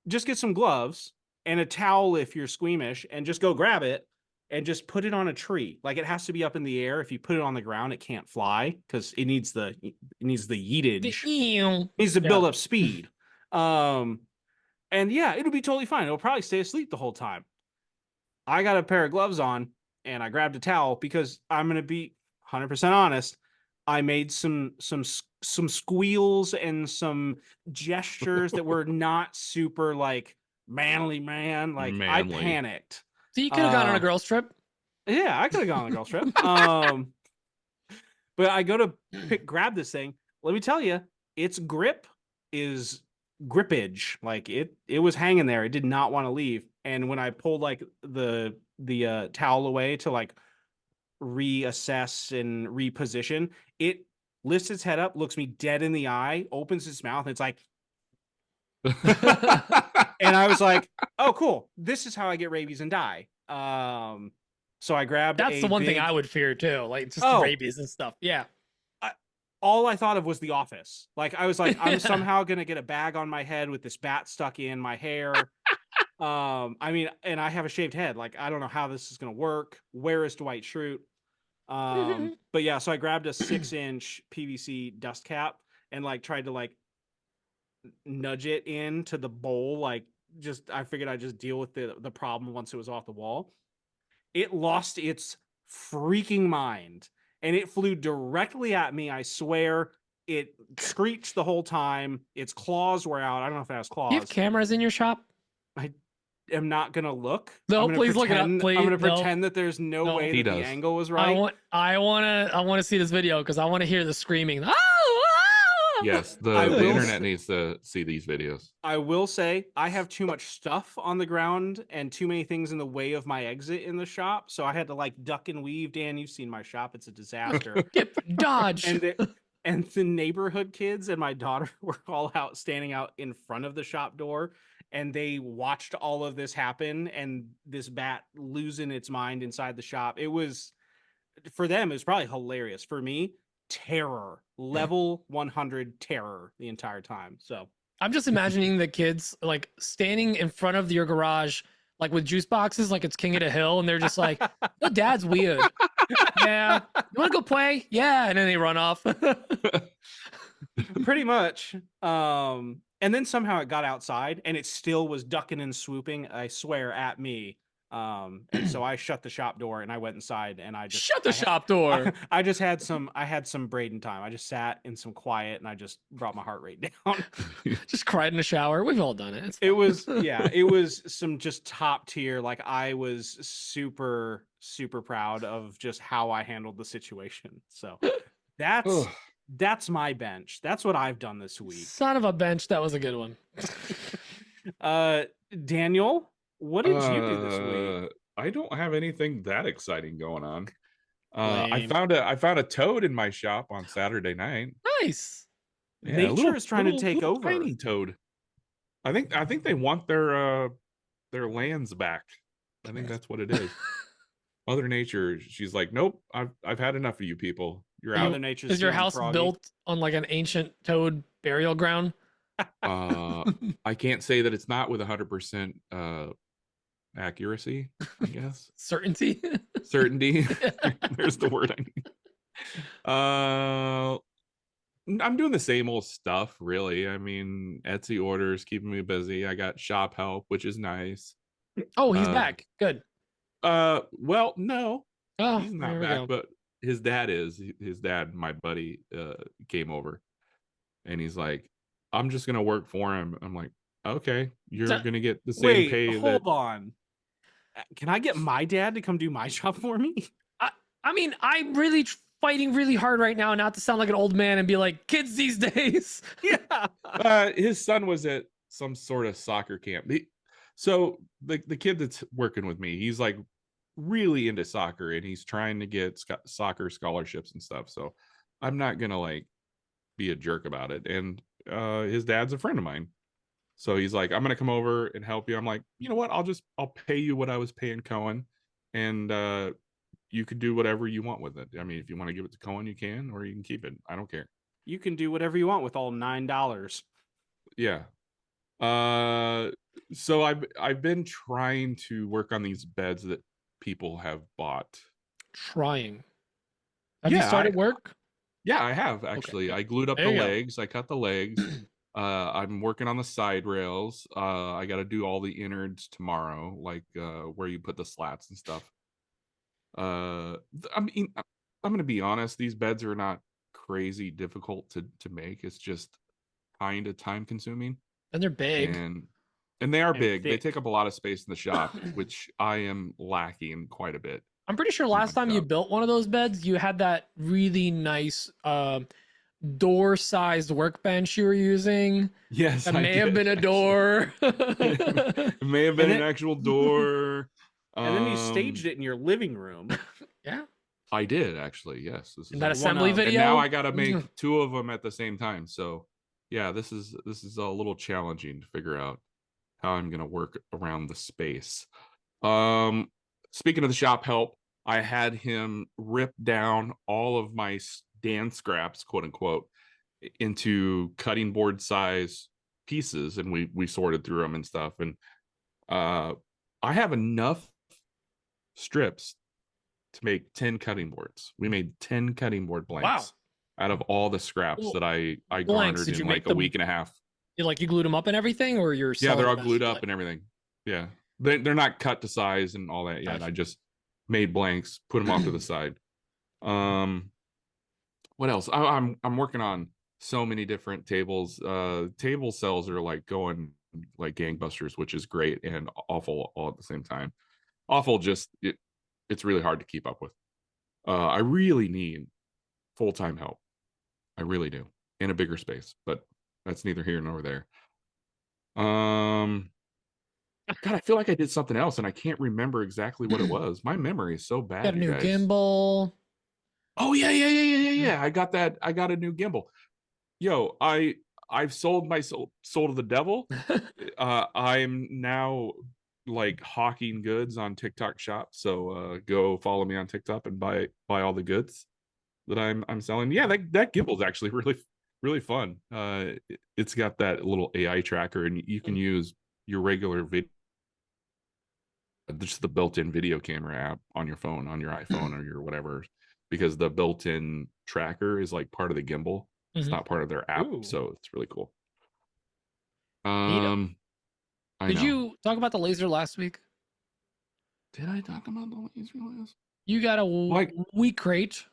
just get some gloves and a towel if you're squeamish, and just go grab it and just put it on a tree. Like, it has to be up in the air. If you put it on the ground, it can't fly because it needs the yeetage. It needs to build up speed. And yeah, it'll be totally fine. It'll probably stay asleep the whole time. I got a pair of gloves on, and I grabbed a towel because I'm going to be 100% honest. I made some squeals and some gestures that were not super like manly, man. Like, manly. I panicked. So you could have gone on a girls trip. Yeah, I could have gone on a girls trip. But I go to grab this thing. Let me tell you, its grip is grippage. Like, it was hanging there. It did not want to leave. And when I pulled like the towel away to like reassess and reposition, it lifts its head up, looks me dead in the eye, opens its mouth, and it's like, and I was like, oh, cool. This is how I get rabies and die. So I grabbed. That's the one thing I would fear too, like just rabies and stuff. Yeah. All I thought of was The Office. Like, I was like, I'm somehow gonna get a bag on my head with this bat stuck in my hair. I mean, and I have a shaved head. Like, I don't know how this is gonna work. Where is Dwight Schrute? But yeah, so I grabbed a 6-inch PVC dust cap and like tried to like nudge it into the bowl. Like, I figured I'd just deal with the problem once it was off the wall. It lost its freaking mind and it flew directly at me. I swear, it screeched the whole time. Its claws were out. I don't know if it has claws. Do you have cameras in your shop? I am not gonna look. No, please look it up. Please, I'm gonna pretend that there's no way that the angle was right. I want to see this video because I want to hear the screaming. Oh! Yes, the internet needs to see these videos. I will say I have too much stuff on the ground and too many things in the way of my exit in the shop, so I had to like duck and weave. Dan, you've seen my shop; it's a disaster. Dodge. And the neighborhood kids and my daughter were all standing out in front of the shop door, and they watched all of this happen and this bat losing its mind inside the shop. It was, for them, it was probably hilarious. For me, terror, level 100 terror the entire time. So I'm just imagining the kids like standing in front of your garage, like with juice boxes, like it's King of the Hill, and they're just like, "Oh, Dad's weird." Yeah, you want to go play? Yeah, and then they run off. Pretty much. And then somehow it got outside, and it still was ducking and swooping, I swear, at me. And so I shut the shop door and I went inside and I just shut the shop door. I had some Braden time. I just sat in some quiet and I just brought my heart rate down. Just cried in the shower. We've all done it. It was some just top tier. Like, I was super, super proud of just how I handled the situation. So that's my bench. That's what I've done this week. Son of a bench. That was a good one. Daniel, what did you do this week? I don't have anything that exciting going on. I found a toad in my shop on Saturday night. Nice. Yeah, Nature is trying to take over. Tiny toad. I think they want their lands back. I think that's what it is. Mother Nature, she's like, nope, I've had enough of you people. You're out. Is your house built on like an ancient toad burial ground? I can't say that it's not with 100% accuracy, I guess. Certainty. There's the word I need. I'm doing the same old stuff, really. I mean, Etsy orders keeping me busy. I got shop help, which is nice. Oh, he's back. Good. Well, no, he's not back, but his dad is. His dad, my buddy, came over, and he's like, "I'm just gonna work for him." I'm like, "Okay, you're gonna get the same pay." Hold on. Can I get my dad to come do my job for me? I mean, I really fighting really hard right now not to sound like an old man and be like, kids these days. Yeah. His son was at some sort of soccer camp. So the kid that's working with me, he's like really into soccer and he's trying to get soccer scholarships and stuff. So I'm not gonna like be a jerk about it. And his dad's a friend of mine. So he's like, I'm gonna come over and help you. I'm like, you know what? I'll pay you what I was paying Cohen, and you could do whatever you want with it. I mean, if you want to give it to Cohen, you can, or you can keep it. I don't care. You can do whatever you want with all $9. Yeah. So I've been trying to work on these beds that people have bought. Trying. Have you started work? Yeah, I have actually. Okay. I glued up There the you go. legs. I cut the legs. I'm working on the side rails. I got to do all the innards tomorrow, like where you put the slats and stuff. I mean, I'm gonna be honest. These beds are not crazy difficult to make. It's just kind of time consuming. And they're big. And they are And big. They thick. take up a lot of space in the shop, which I am lacking quite a bit. I'm pretty sure last time you built one of those beds, you had that really nice door-sized workbench you were using. Yes, That may have been a door. It may have been an actual door. And then you staged it in your living room. Yeah. I did actually. Yes. This In that is assembly up. video. and now I got to make two of them at the same time. So yeah, this is a little challenging to figure out how I'm gonna work around the space. Speaking of the shop help, I had him rip down all of my stand scraps, quote unquote, into cutting board size pieces, and we sorted through them and stuff. And I have enough strips to make 10 cutting boards. We made 10 cutting board blanks out of all the scraps that I garnered in like a week and a half. You glued them up and everything, or you're Yeah, they're all selling glued them up and everything. Yeah, they're not cut to size and all that yet. I just made blanks, put them off to the side. What else? I'm working on so many different tables. Table sales are like going like gangbusters, which is great and awful all at the same time. Awful, just it's really hard to keep up with. I really need full-time help. I really do, in a bigger space, but that's neither here nor there. God, I feel like I did something else and I can't remember exactly what it was. My memory is so bad. Got a new guys. gimbal. Oh yeah. I got that. I got a new gimbal. Yo, I've sold my soul to the devil. I'm now like hawking goods on TikTok shop. So go follow me on TikTok and buy all the goods that I'm selling. Yeah, that gimbal's actually really fun. It's got that little AI tracker, and you can use your regular video, just the built-in video camera app on your phone, on your iPhone or your whatever, because the built-in tracker is like part of the gimbal. It's not part of their app. Ooh. So it's really cool. Did you talk about the laser last week? Did I talk about the laser last? You got a week crate.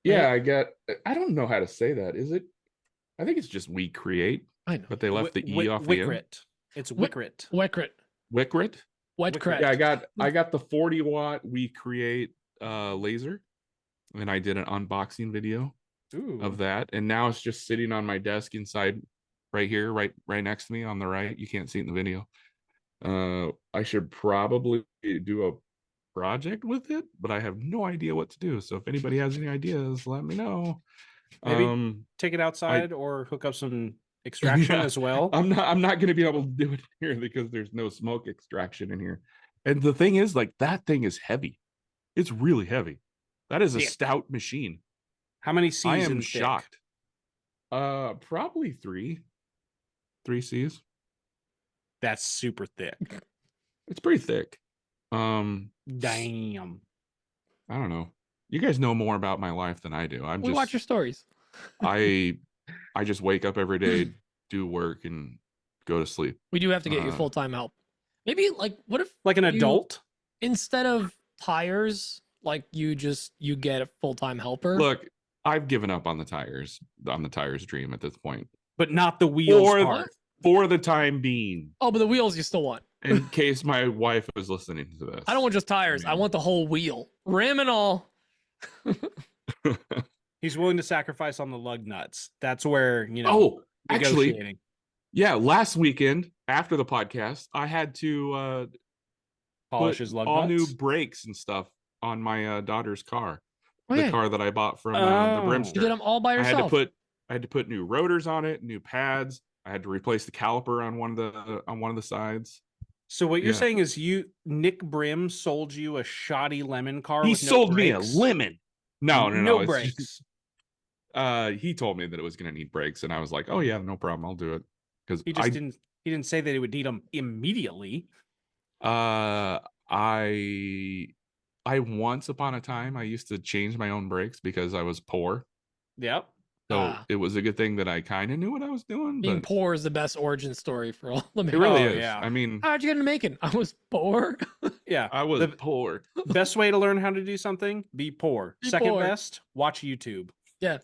Yeah, I don't know how to say that. Is it? I think it's just we create. I know. But they left the E off the end. It's Wickrit. Wickrit. Yeah, I got the 40-watt we create laser, and I did an unboxing video of that, and now it's just sitting on my desk inside right here, right next to me on the right. You can't see it in the video. I should probably do a project with it, but I have no idea what to do. So if anybody has any ideas, let me know. Maybe take it outside or hook up some extraction as well. I'm not going to be able to do it here because there's no smoke extraction in here. And the thing is, like, that thing is heavy. It's really heavy. That is a stout machine. How many C's? I am shocked. Probably three C's. That's super thick. It's pretty thick. Damn. I don't know. You guys know more about my life than I do. We watch your stories. I just wake up every day, do work, and go to sleep. We do have to get you full-time help. Maybe what if an adult? Instead of tires, you get a full-time helper? Look, I've given up on the tires dream at this point. But not the wheels part. For the time being. Oh, but the wheels you still want. In case my wife is listening to this. I don't want just tires. I want the whole wheel. Rim and all. He's willing to sacrifice on the lug nuts. That's where, Oh, actually, negotiating. yeah, last weekend after the podcast, I had to Polish put his lug all nuts. new brakes and stuff on my daughter's car. Oh, The yeah. car that I bought from the Oh. You Brimster. did them all by I yourself. had to put new rotors on it, new pads. I had to replace the caliper on one of the sides. So what you're Yeah. saying is Nick Brim sold you a shoddy lemon car He with no sold me a brakes? lemon. No. No It's brakes. just, he told me that it was going to need brakes, and I was like, "Oh yeah, no problem, I'll do it." Because He just didn't. He didn't say that he would need them immediately. I once upon a time I used to change my own brakes because I was poor. Yep. So it was a good thing that I kind of knew what I was doing. Being But poor is the best origin story for all the it really Oh, is. yeah. I mean, How'd you get into making? I was poor. Yeah. I was The poor. best way to learn how to do something: be poor. Be Second poor. best: watch YouTube. Yeah.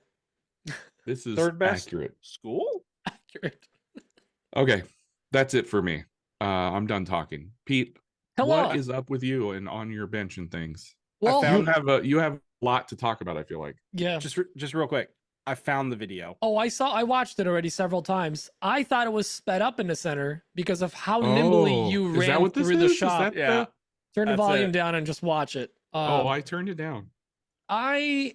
This is Third best: accurate. school. Accurate. Okay, that's it for me. I'm done talking. Pete, Hello. what is up with you and on your bench and things? Well, You have a lot to talk about, I feel like. yeah. Just real quick. I found the video. Oh, I watched it already several times. I thought it was sped up in the center because of how nimbly you is that ran what this through the is? Is shop. that Yeah. Turn the that's volume it. down and just watch it. I turned it down. I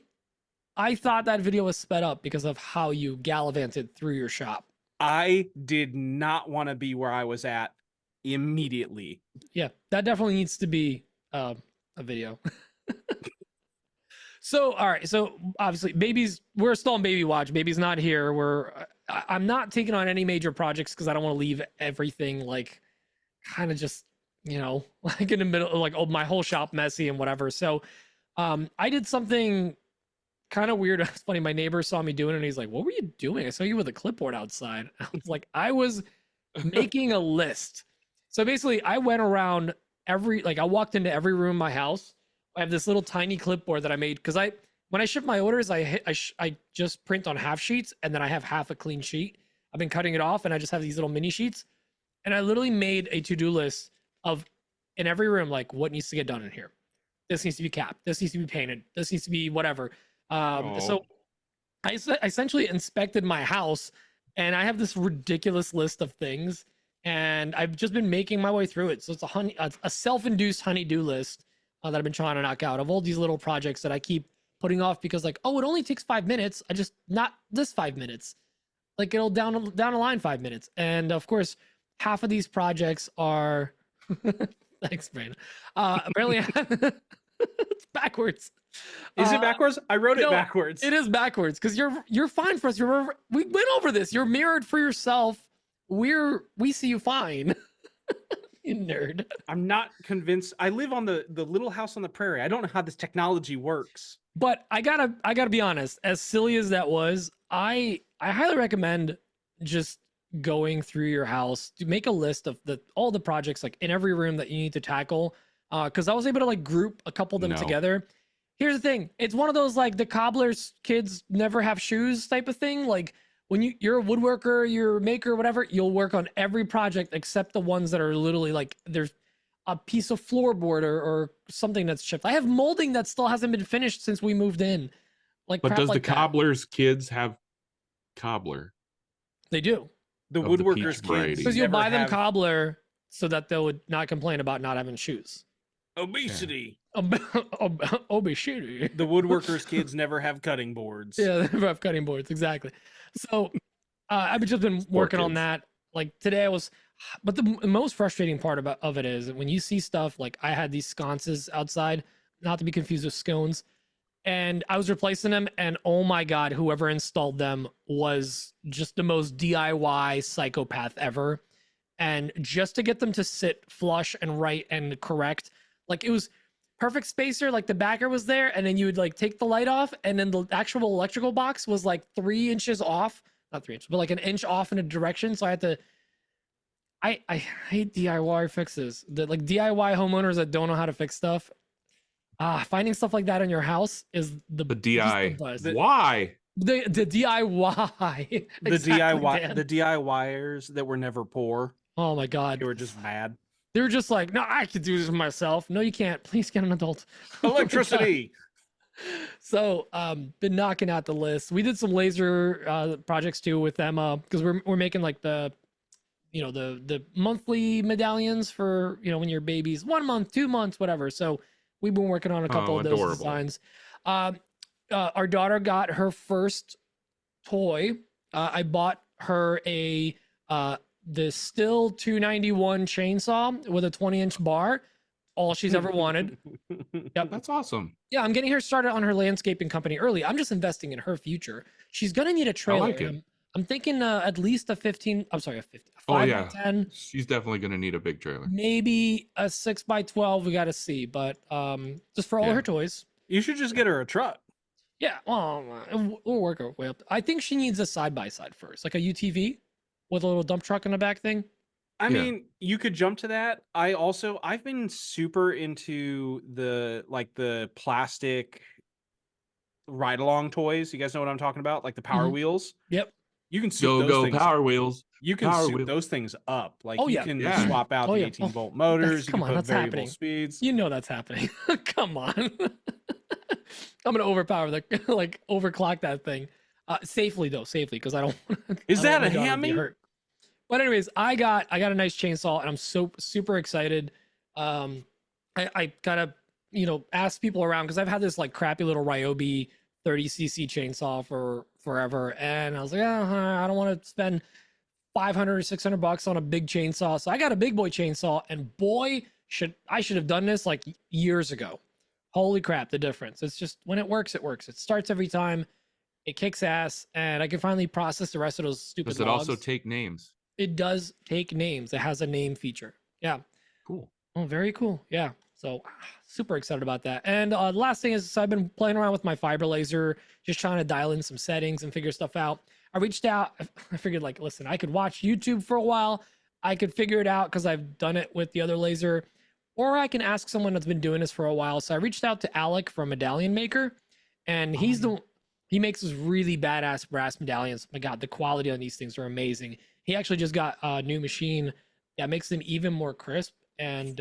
thought that video was sped up because of how you gallivanted through your shop. I did not want to be where I was at immediately. Yeah, that definitely needs to be a video. So, all right. So obviously we're still on baby watch. Baby's not here. I'm not taking on any major projects because I don't want to leave everything like kind of just, like in the middle, like my whole shop messy and whatever. So I did something kind of weird. It's funny. My neighbor saw me doing it and he's like, "What were you doing? I saw you with a clipboard outside." I was like, I was making a list. So basically I went around I walked into every room in my house. I have this little tiny clipboard that I made because when I ship my orders, I just print on half sheets and then I have half a clean sheet. I've been cutting it off and I just have these little mini sheets. And I literally made a to-do list of in every room, like what needs to get done in here. This needs to be capped. This needs to be painted. This needs to be whatever. So I essentially inspected my house and I have this ridiculous list of things and I've just been making my way through it. So it's a self-induced honey-do list that I've been trying to knock out of all these little projects that I keep putting off because like, oh, it only takes 5 minutes. Not this 5 minutes. Like it'll down the line 5 minutes. And of course, half of these projects are thanks, Braden. Apparently it's backwards. Is it backwards? I wrote it backwards. It is backwards because you're fine for us. Remember, we went over this. You're mirrored for yourself. We see you fine. You nerd. I'm not convinced. I live on the little house on the prairie. I don't know how this technology works. But I gotta be honest. As silly as that was, I highly recommend just going through your house to make a list of all the projects like in every room that you need to tackle. Because I was able to like group a couple of them together. Here's the thing: it's one of those like the cobbler's kids never have shoes type of thing. Like when you're a woodworker, you're a maker, whatever, you'll work on every project except the ones that are literally like there's a piece of floorboard or something that's chipped. I have molding that still hasn't been finished since we moved in. Like, but does like the cobbler's kids have cobbler? They do. The Of the woodworkers peach variety. kids Because you'll never buy them have cobbler so that they would not complain about not having shoes. obesity. Obesity. The woodworkers kids never have cutting boards. Yeah, they never have cutting boards. Exactly. So I've just been working on kids. that. Like today but the most frustrating part of it is when you see stuff like I had these sconces outside, not to be confused with scones, and I was replacing them and oh my God, whoever installed them was just the most DIY psychopath ever. And just to get them to sit flush and right and correct, like it was perfect spacer, like the backer was there and then you would like take the light off and then the actual electrical box was like 3 inches off, not 3 inches, but like an inch off in a direction. So I had to, I hate DIY fixes. Like DIY homeowners that don't know how to fix stuff. Finding stuff like that in your house is The DI. just the best. Why? The DIY. The Exactly, DIY Dan. the DIYers that were never poor. Oh my God. They were just mad. They were just like, no, I could do this myself. No, you can't. Please get an adult. Oh my God. Electricity. So, been knocking out the list. We did some laser projects too with Emma because we're making like the the monthly medallions for when your baby's 1 month, 2 months, whatever. So we've been working on a couple of those adorable. designs. Our daughter got her first toy. I bought her the Still 291 chainsaw with a 20-inch bar. All she's ever wanted. Yep. That's awesome. Yeah, I'm getting her started on her landscaping company early. I'm just investing in her future. She's gonna need a trailer. I like it. I'm thinking at least a 15. I'm sorry, a 50. A 5 Oh yeah, by 10. She's definitely gonna need a big trailer. Maybe a 6 by 12. We got to see, but just for all her toys. You should just get her a truck. Yeah, well, we'll work our way up. I think she needs a side by side first, like a UTV with a little dump truck in the back thing. I mean, you could jump to that. I've been super into the plastic ride along toys. You guys know what I'm talking about? Like the Power Wheels. Yep. You can suit those things. Power Wheels. You can suit those things up. Like you can swap out the 18-volt motors. You can put variable speeds. You know that's happening. Come on. I'm gonna overpower overclock that thing. Safely because I don't. Is that a hammy? But anyways, I got a nice chainsaw and I'm so super excited. I gotta ask people around because I've had this like crappy little Ryobi 30cc chainsaw for forever, and I was like, I don't want to spend $500 or $600 on a big chainsaw, so I got a big boy chainsaw, and boy, I should have done this like years ago. Holy crap, the difference! It's just when it works, it works. It starts every time. It kicks ass, and I can finally process the rest of those stupid. Does it also take names? It does take names. It has a name feature. Yeah. Cool. Oh, very cool. Yeah. So super excited about that. And the last thing is, so I've been playing around with my fiber laser, just trying to dial in some settings and figure stuff out. I reached out. I figured like, listen, I could watch YouTube for a while. I could figure it out because I've done it with the other laser, or I can ask someone that's been doing this for a while. So I reached out to Alec from Medallion Maker, and he makes these really badass brass medallions. My God, the quality on these things are amazing. He actually just got a new machine that makes them even more crisp. And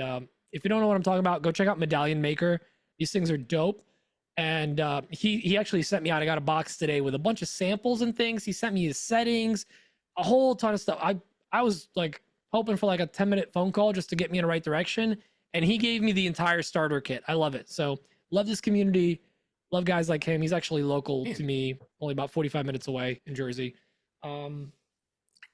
if you don't know what I'm talking about, go check out Medallion Maker. These things are dope. And he actually sent me out. I got a box today with a bunch of samples and things. He sent me his settings, a whole ton of stuff. I was like hoping for like a 10-minute phone call just to get me in the right direction. And he gave me the entire starter kit. I love it. So love this community. Love guys like him. He's actually local to me, only about 45 minutes away in Jersey. And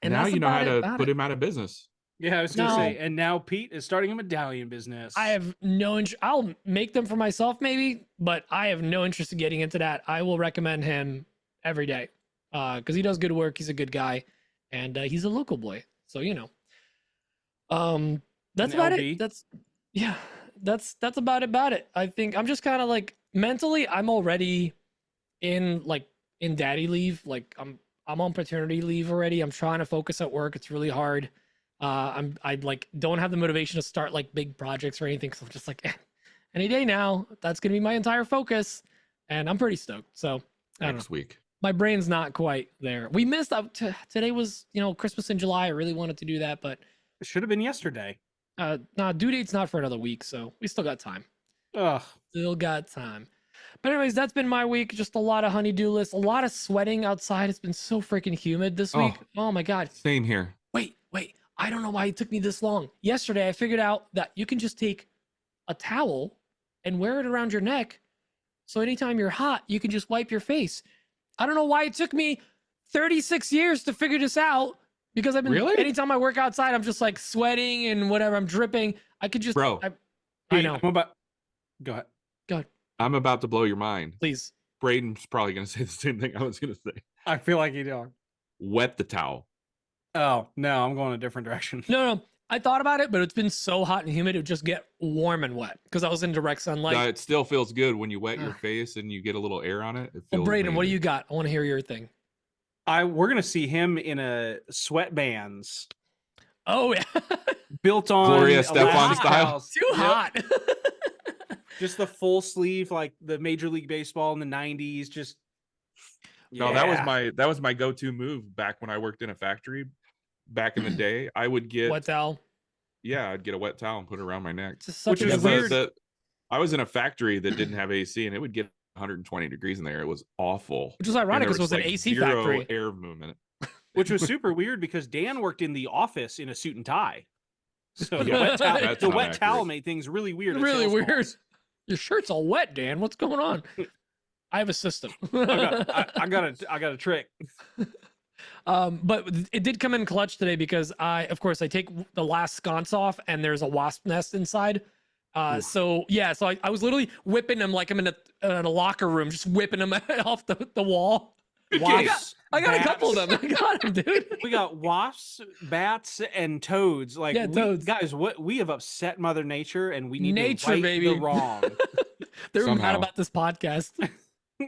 now you know how to put him out of business. Yeah, I was going to say, and now Pete is starting a medallion business. I have no interest. I'll make them for myself maybe, but I have no interest in getting into that. I will recommend him every day because he does good work. He's a good guy, and he's a local boy. So, that's about it. That's about it. I think I'm just kind of like mentally, I'm already in daddy leave. Like I'm on paternity leave already. I'm trying to focus at work. It's really hard. I don't have the motivation to start like big projects or anything. So I'm just like, any day now, that's going to be my entire focus. And I'm pretty stoked. So next week, my brain's not quite there. We missed out. Today was, Christmas in July. I really wanted to do that, but it should have been yesterday. Due date's not for another week. So we still got time. Ugh. Still got time. But anyways, that's been my week. Just a lot of honey-do lists, a lot of sweating outside. It's been so freaking humid this week. Oh my God. Same here. Wait. I don't know why it took me this long. Yesterday, I figured out that you can just take a towel and wear it around your neck. So anytime you're hot, you can just wipe your face. I don't know why it took me 36 years to figure this out because I've been, anytime I work outside, I'm just like sweating and whatever. I'm dripping. I could just, bro. I know. Go ahead. I'm about to blow your mind. Please. Braden's probably going to say the same thing I was going to say. I feel like you do. Wet the towel. Oh, no, I'm going a different direction. No. I thought about it, but it's been so hot and humid, it would just get warm and wet because I was in direct sunlight. It still feels good when you wet your face and you get a little air on it. Well, Braden, what do you got? I want to hear your thing. We're going to see him in a sweatbands. Oh, yeah. Built on Gloria Stefan style. Too hot. Just the full sleeve, like the Major League Baseball in the 90s. Just no, that was my go-to move back when I worked in a factory back in the day. I would get wet towel. Yeah, I'd get a wet towel and put it around my neck. Which is weird. I was in a factory that didn't have AC, and it would get 120 degrees in there. It was awful. Which is ironic because it was an AC factory. Air movement. Which was super weird because Dan worked in the office in a suit and tie. So Yeah, the wet towel made things really weird. Really weird. Your shirt's all wet, Dan. What's going on? I have a system. I got a trick. But it did come in clutch today because I take the last sconce off and there's a wasp nest inside. So I was literally whipping them like I'm in a locker room, just whipping them off the wall. Wasps, I got a couple of them. I got them, dude. We got wasps, bats, and toads. Toads. Guys, what we have upset Mother Nature, and we need to right baby. the wrong. They're mad about this podcast.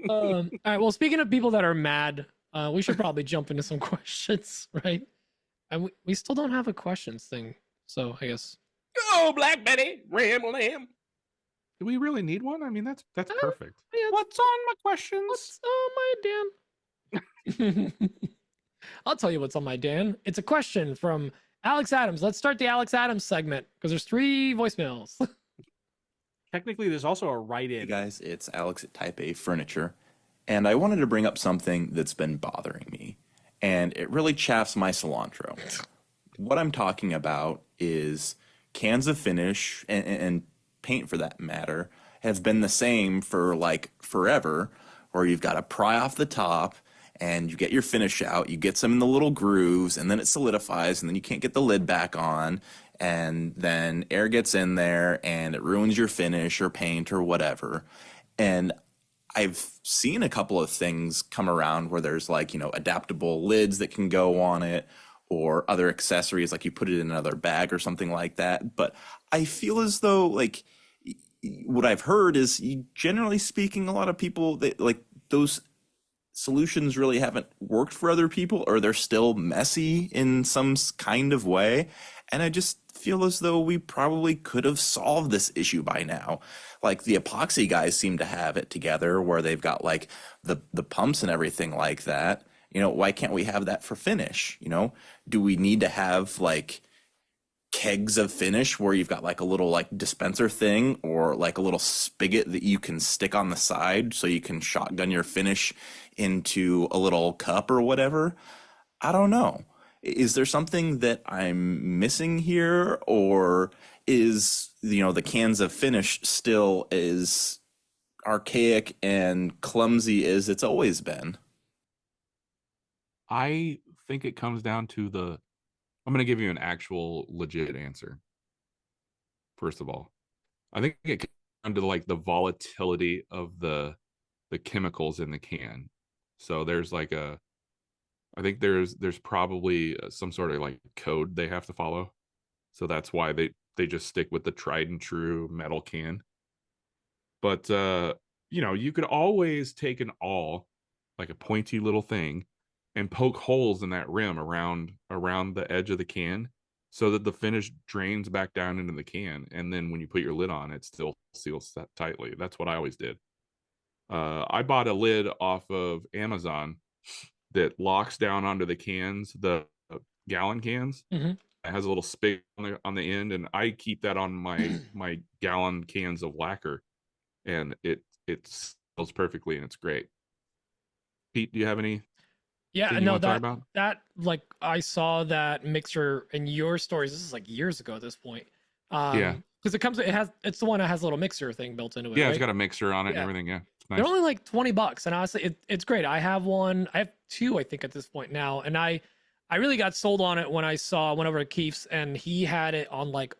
All right. Well, speaking of people that are mad, we should probably jump into some questions, right? And we still don't have a questions thing, so I guess. Oh, Black Betty, ramble lamb. Do we really need one? I mean, that's perfect. Yeah, what's on my questions? What's on my Dan? I'll tell you what's on my Dan. It's a question from Alex Adams. Let's start the Alex Adams segment because there's 3 voicemails. Technically, there's also a write-in. Hey guys, it's Alex at Type A Furniture, and I wanted to bring up something that's been bothering me, and it really chaffs my cilantro. What I'm talking about is cans of finish and paint, for that matter, have been the same for like forever, where you've got to pry off the top and you get your finish out, you get some in the little grooves, and then it solidifies, and then you can't get the lid back on, and then air gets in there and it ruins your finish or paint or whatever. And I've seen a couple of things come around where there's like, adaptable lids that can go on it, or other accessories, like you put it in another bag or something like that. But I feel as though, like, what I've heard is, generally speaking, a lot of people, those solutions really haven't worked for other people, or they're still messy in some kind of way. And I just feel as though we probably could have solved this issue by now. Like the epoxy guys seem to have it together, where they've got like the pumps and everything like that. Why can't we have that for finish? Do we need to have like kegs of finish where you've got like a little like dispenser thing, or like a little spigot that you can stick on the side so you can shotgun your finish into a little cup or whatever? I don't know. Is there something that I'm missing here, or is, the cans of finish still as archaic and clumsy as it's always been? I think it comes down to I'm going to give you an actual legit answer. First of all, I think it comes down to like the volatility of the chemicals in the can. So there's like I think there's probably some sort of like code they have to follow. So that's why they just stick with the tried and true metal can. But you could always take an awl, like a pointy little thing, and poke holes in that rim around the edge of the can, so that the finish drains back down into the can. And then when you put your lid on, it still seals that tightly. That's what I always did. I bought a lid off of Amazon that locks down onto the cans, the gallon cans. Mm-hmm. It has a little spigot on the end, and I keep that on my gallon cans of lacquer, and it seals perfectly, and it's great. Pete, do you have any? Yeah, no, that like I saw that mixer in your stories. This is like years ago at this point. Yeah, because it's the one that has a little mixer thing built into it. Yeah, right? It's got a mixer on it and everything. Yeah, it's nice. They're only like $20, and honestly, it's great. I have one. I have 2, I think, at this point now, and I really got sold on it when I went over to Keith's, and he had it on like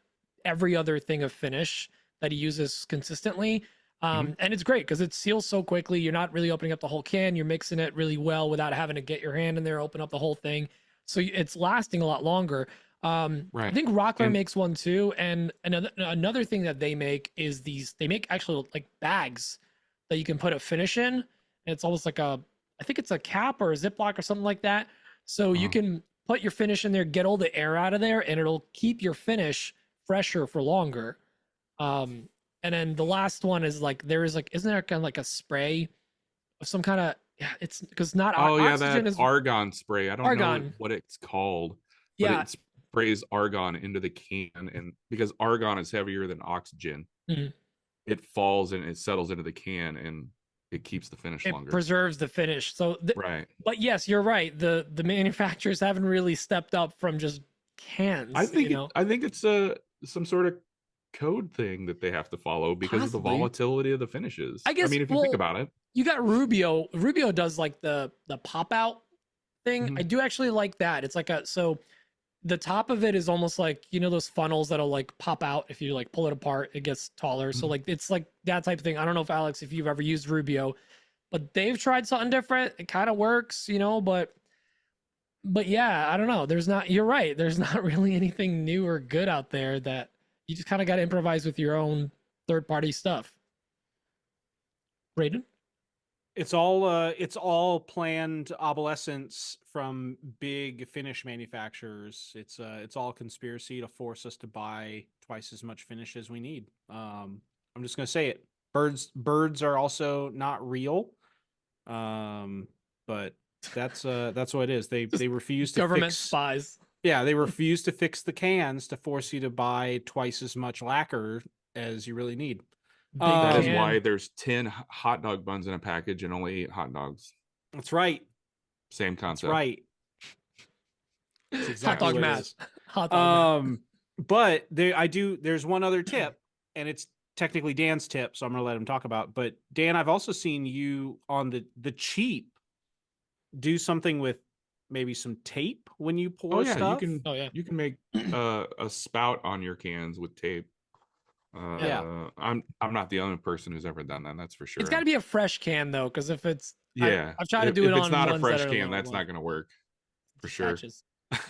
every other thing of finish that he uses consistently. And it's great because it seals so quickly. You're not really opening up the whole can. You're mixing it really well without having to get your hand in there, open up the whole thing. So it's lasting a lot longer. Right. I think Rockler makes one too. And another thing that they make is they make actually like bags that you can put a finish in. And it's almost like I think it's a cap or a Ziploc or something like that. So you can put your finish in there, get all the air out of there, and it'll keep your finish fresher for longer. And then the last one is like, isn't there kind of like a spray of some kind of, it's because not oxygen that is argon spray. I don't know what it's called. But it sprays argon into the can, and because argon is heavier than oxygen, it falls and it settles into the can, and it keeps the finish It longer. preserves the finish. So, Right. But yes, you're right. The manufacturers haven't really stepped up from just cans. I think you know? I think it's some sort of code thing that they have to follow because of the Possibly. volatility of the finishes. I guess, mean, if you think about it, you got Rubio. Rubio does like the pop out thing. Mhm. I do actually like that. It's like so the top of it is almost like, you know, those funnels that'll like pop out if you like pull it apart, it gets taller. So Mhm. like it's like that type of thing. I don't know if Alex, if you've ever used Rubio, but they've tried something different. It kind of works, you know, but yeah, I don't know. You're right. There's not really anything new or good out there that you just kind of got to improvise with your own third party stuff. Braden? It's all planned obsolescence from big finish manufacturers. It's all conspiracy to force us to buy twice as much finish as we need. I'm just gonna say it. Birds are also not real. But that's what it is. They refuse to Government fix. spies. Yeah, they refuse to fix the cans to force you to buy twice as much lacquer as you really need. that is can. why there's 10 hot dog buns in a package and only 8 hot dogs. That's right. Same That's concept. right. That's exactly Hot dog what it math. is. Hot dog math. But there's one other tip, and it's technically Dan's tip, so I'm gonna let him talk about. But Dan, I've also seen you on the cheap do something with maybe some tape when you pour Oh yeah, stuff. you can make a spout on your cans with tape. Yeah. I'm not the only person who's ever done that. That's for sure. It's got to be a fresh can though, because if it's I've tried to if do it it's on not a ones fresh that are can, little, that's not going to work for sure. patches. As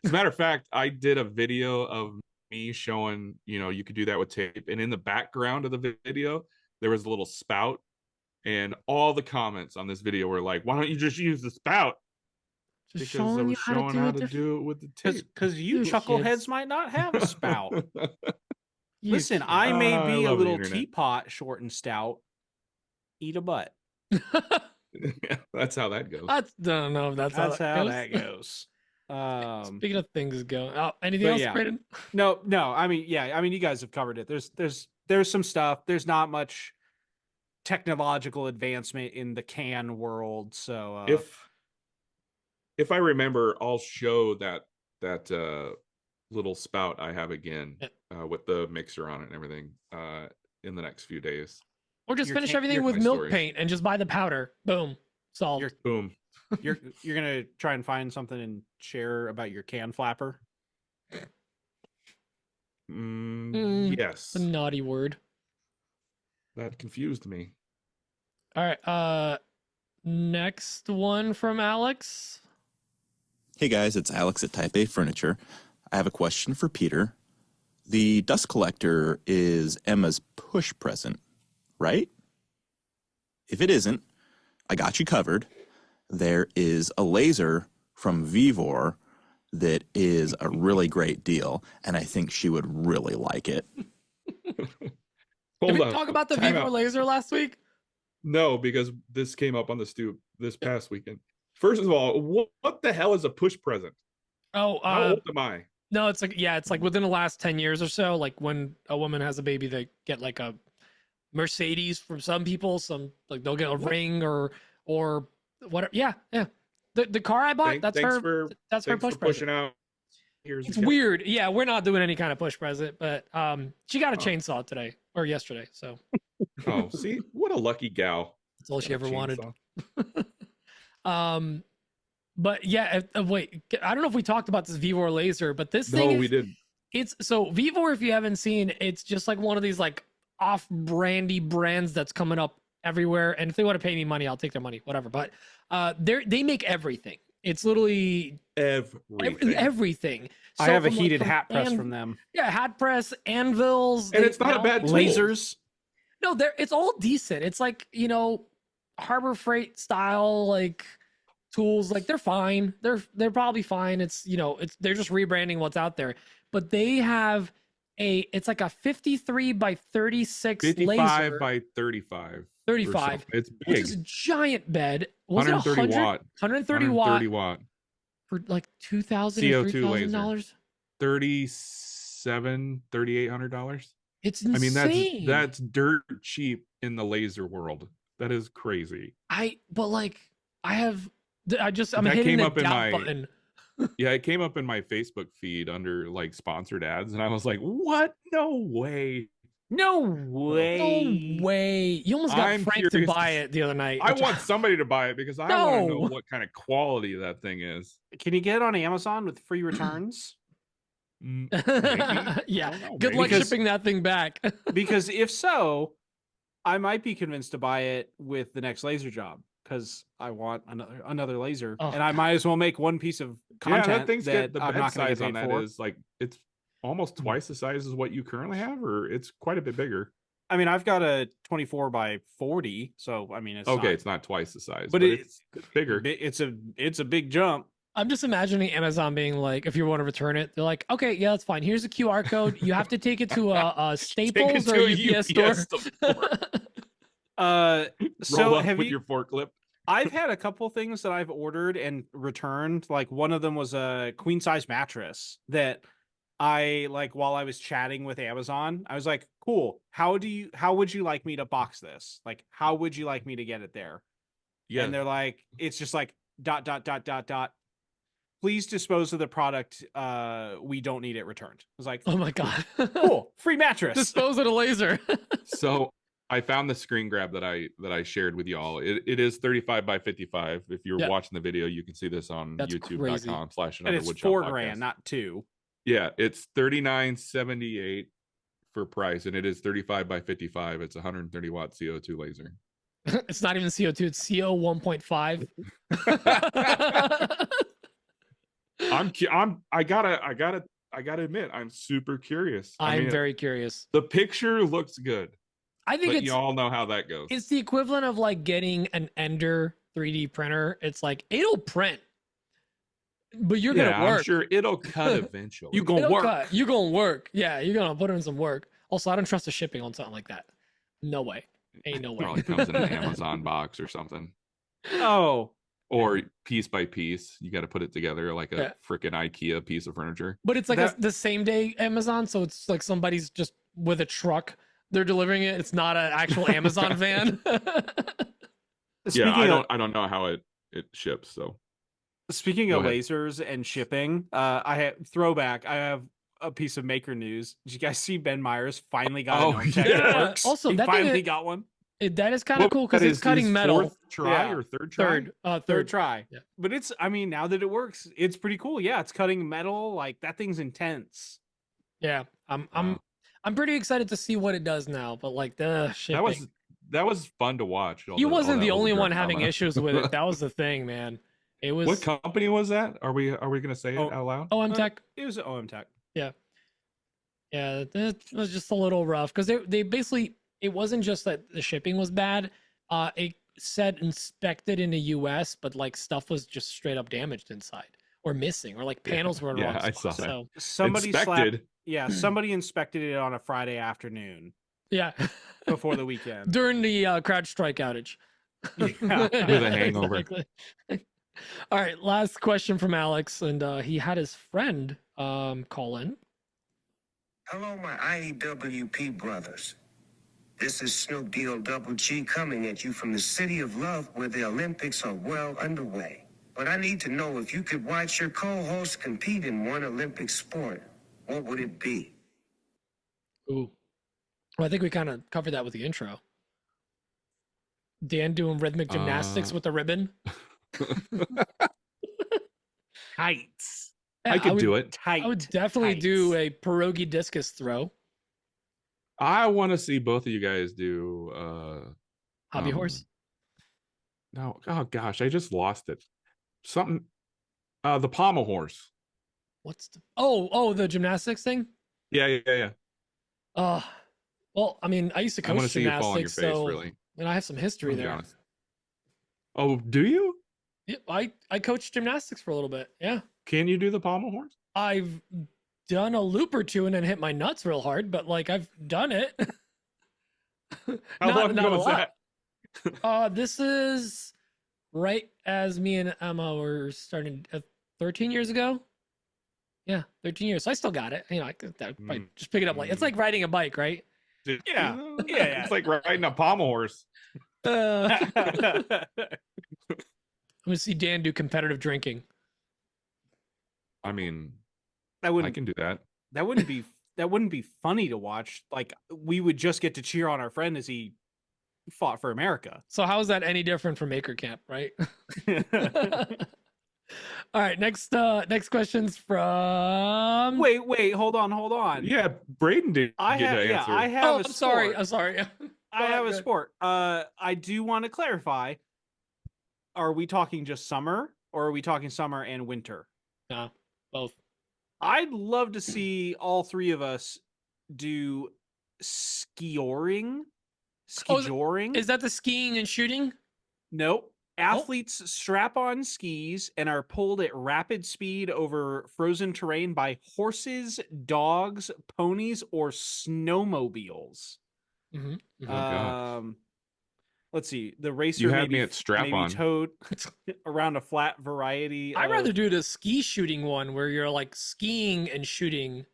a matter of fact, I did a video of me showing, you could do that with tape, and in the background of the video there was a little spout, and all the comments on this video were like, why don't you just use the spout? Just Because I showing you was showing how to different- do it with the tape. Because you You chuckleheads kids. might not have a spout. You Listen, kids. I may I be a love the little internet. teapot, short and stout. Eat a butt. That's how that goes. I don't know if that's how that goes. Speaking of things go. Oh, anything but else, yeah. Braden? No. I mean, you guys have covered it. There's some stuff. There's not much technological advancement in the can world. So if I remember, I'll show that little spout I have again with the mixer on it and everything in the next few days. Or just Your finish can- everything your- with my milk stories. paint and just buy the powder. Boom. Solved. You're Boom. you're gonna try and find something and share about your can flapper. Yes, The naughty word. that confused me. All right. Next one from Alex. Hey guys, it's Alex at Type A Furniture. I have a question for Peter. The dust collector is Emma's push present, right? If it isn't, I got you covered. There is a laser from Vivor that is a really great deal, and I think she would really like it. Did Hold we on. talk about the Time Vivo out. laser last week? No, because this came up on the stoop this past weekend. First of all, what the hell is a push present? Oh, How old am I? no, it's like within the last 10 years or so, like when a woman has a baby, they get like a Mercedes from some people, like they'll get a ring or whatever. Yeah. The car I bought, that's thanks her for push pushing present. out. Here's It's the gift. weird. Yeah, we're not doing any kind of push present, but she got a chainsaw today or yesterday, so Oh, see, what a lucky gal. that's all she Got a ever wanted. chainsaw. But yeah, wait, I don't know if we talked about this Vivor laser, but this thing No, we didn't. It's so Vivor, if you haven't seen, it's just like one of these like off-brandy brands that's coming up everywhere. And if they want to pay me money, I'll take their money, whatever. But they make everything. It's literally everything. I So have a from, like, heated from hat press from them. Yeah, hat press, anvils, And it's not a bad tool. Lasers. No, it's all decent. It's like, Harbor Freight style, like tools, like they're fine. They're probably fine. It's they're just rebranding what's out there. But they have it's like a 53 by 36 55 laser. by 35. 35. It's Which big. is a giant bed. Was 130 it 100, watt. 130 130 watt watt. for like $2,000 CO2 or laser. $3,000? $3,800. It's I insane. mean, that's dirt cheap in the laser world. That is crazy. I'm That hitting came the up in doubt my button. Yeah, it came up in my Facebook feed under like sponsored ads, and I was like, "What? No way! No No way. way. You almost got I'm Frank to curious buy to it the other night. I want somebody to buy it because I want to know No. what kind of quality that thing is." Can you get it on Amazon with free returns? Maybe. Yeah. I don't know, Good luck maybe. shipping that thing back. Because if so, I might be convinced to buy it with the next laser job because I want another laser, Oh, and I might as well make one piece of Yeah, content that thing's that the I'm bed not going to size get on paid that for. is like it's almost twice the size as what you currently have, or it's quite a bit bigger. I mean, I've got a 24 by 40, so I mean, It's not twice the size, but it's bigger. It's a big jump. I'm just imagining Amazon being like, if you want to return it, they're like, okay, yeah, that's fine. Here's a QR code. You have to take it to a Staples or a UPS store. So Roll up have with you? your forklift. I've had a couple things that I've ordered and returned. Like one of them was a queen size mattress that I like while I was chatting with Amazon. I was like, cool. How would you like me to box this? Like, how would you like me to get it there? Yeah, And they're like, it's just like ... Please dispose of the product. We don't need it returned. I was like, Oh my God. cool, free mattress. Dispose of the laser. So I found the screen grab that I shared with y'all. It is 35 by 55. If you're Yep. watching the video, you can see this on That's youtube.com/another And it's woodshop $4,000, podcast. not $2,000. Yeah, it's $39.78 for price, and it is 35 by 55. It's 130 watt CO2 laser. It's not even CO2, it's CO 1.5. I gotta admit, I'm super curious. I'm very curious. The picture looks good, I think but it's you all know how that goes. it's the equivalent of like getting an Ender 3D printer. It's like it'll print, but you're gonna work. I'm sure it'll cut eventually. You gonna It'll work. cut. You're gonna work. Yeah, you're gonna put in some work. Also, I don't trust the shipping on something like that. No way. Ain't no way. Probably comes in an Amazon box or something, Oh, or piece by piece. You got to put it together like a Yeah. freaking IKEA piece of furniture. But it's like That- the same day Amazon, so it's like somebody's just with a truck. They're delivering it. It's not an actual Amazon van. speaking I don't know how it ships. So Speaking Go of ahead. lasers and shipping, I have throwback. I have a piece of maker news. Did you guys see Ben Myers finally got Oh, a gnome tech yeah. that works? Also, he that thing finally is- got one. That is kind of cool because That it's is cutting his metal. fourth try Yeah. or third try. Third try. Yeah. But it's, I mean, now that it works, it's pretty cool. Yeah, it's cutting metal. Like that thing's intense. Yeah, I'm Wow. pretty excited to see what it does now. But like the shipping, That was fun to watch. all he all wasn't that the little only dirt one having drama. issues with it. That was the thing, man. It was What company was that? Are we gonna say it Oh. out loud? OM Tech. It was OM Tech. Yeah, that was just a little rough because they basically, it wasn't just that the shipping was bad. It said inspected in the US, but like stuff was just straight up damaged inside or missing, or like panels were in the Yeah, wrong I spot. saw that. So Somebody Inspected. somebody inspected it on a Friday afternoon yeah, before the weekend. during the CrowdStrike outage. Yeah. With a hangover. Exactly. All right, last question from Alex, and he had his friend call in. Hello, my IEWP brothers. This is Snoop Deal Double G coming at you from the city of love where the Olympics are well underway. But I need to know if you could watch your co-host compete in one Olympic sport, what would it be? Ooh, well, I think we kind of covered that with the intro. Dan doing rhythmic gymnastics with the ribbon. Heights. I could do it. Tight. I would definitely do a pierogi discus throw. I want to see both of you guys do Hobby Um, horse. no. Oh gosh, I just lost it. Something the pommel horse. What's the the gymnastics thing? Yeah. Well, I mean, I used to I want to coach see you fall on your gymnastics, face, so really. and I have some history I'll be there. honest. Oh, do you? Yeah, I coached gymnastics for a little bit. Yeah. Can you do the pommel horse? I've done a loop or two and then hit my nuts real hard, but like I've done it. How long ago was that? This is right as me and Emma were starting 13 years ago. Yeah, 13 years. So I still got it. You know, I could probably just pick it up. Like it's like riding a bike, right? Yeah. It's like riding a pommel horse. I'm gonna see Dan do competitive drinking. I mean, That I wouldn't can do that. that wouldn't be funny to watch. Like we would just get to cheer on our friend as he fought for America. So how is that any different from Maker Camp, right? All right, next question's from. Wait, hold on. Yeah, Braden did I get have to yeah, answer. I have Oh, a I'm sorry. sport. I'm sorry. I have a Good. sport. I do want to clarify. Are we talking just summer or are we talking summer and winter? No, both. I'd love to see all three of us do skioring. Skijoring? Is that the skiing and shooting? Nope. Athletes strap on skis and are pulled at rapid speed over frozen terrain by horses, dogs, ponies, or snowmobiles. Mm-hmm. Oh, God. Let's see. The racer You had may me be- at strap may be on. towed around a flat variety. I'd of- rather do the ski shooting one where you're like skiing and shooting.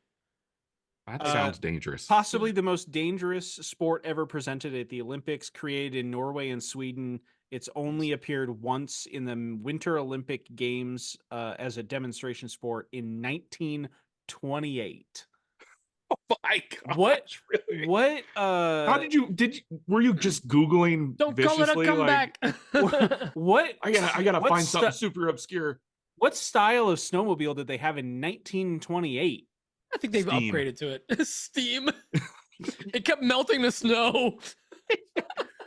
That sounds dangerous. Possibly the most dangerous sport ever presented at the Olympics, created in Norway and Sweden. It's only appeared once in the Winter Olympic Games as a demonstration sport in 1928. Oh my gosh, What? really? What? How were you just Googling Don't call it a viciously, comeback. What? I gotta what find something sti- super obscure. What style of snowmobile did they have in 1928? I think they've Steam. upgraded to it. Steam. It kept melting the snow.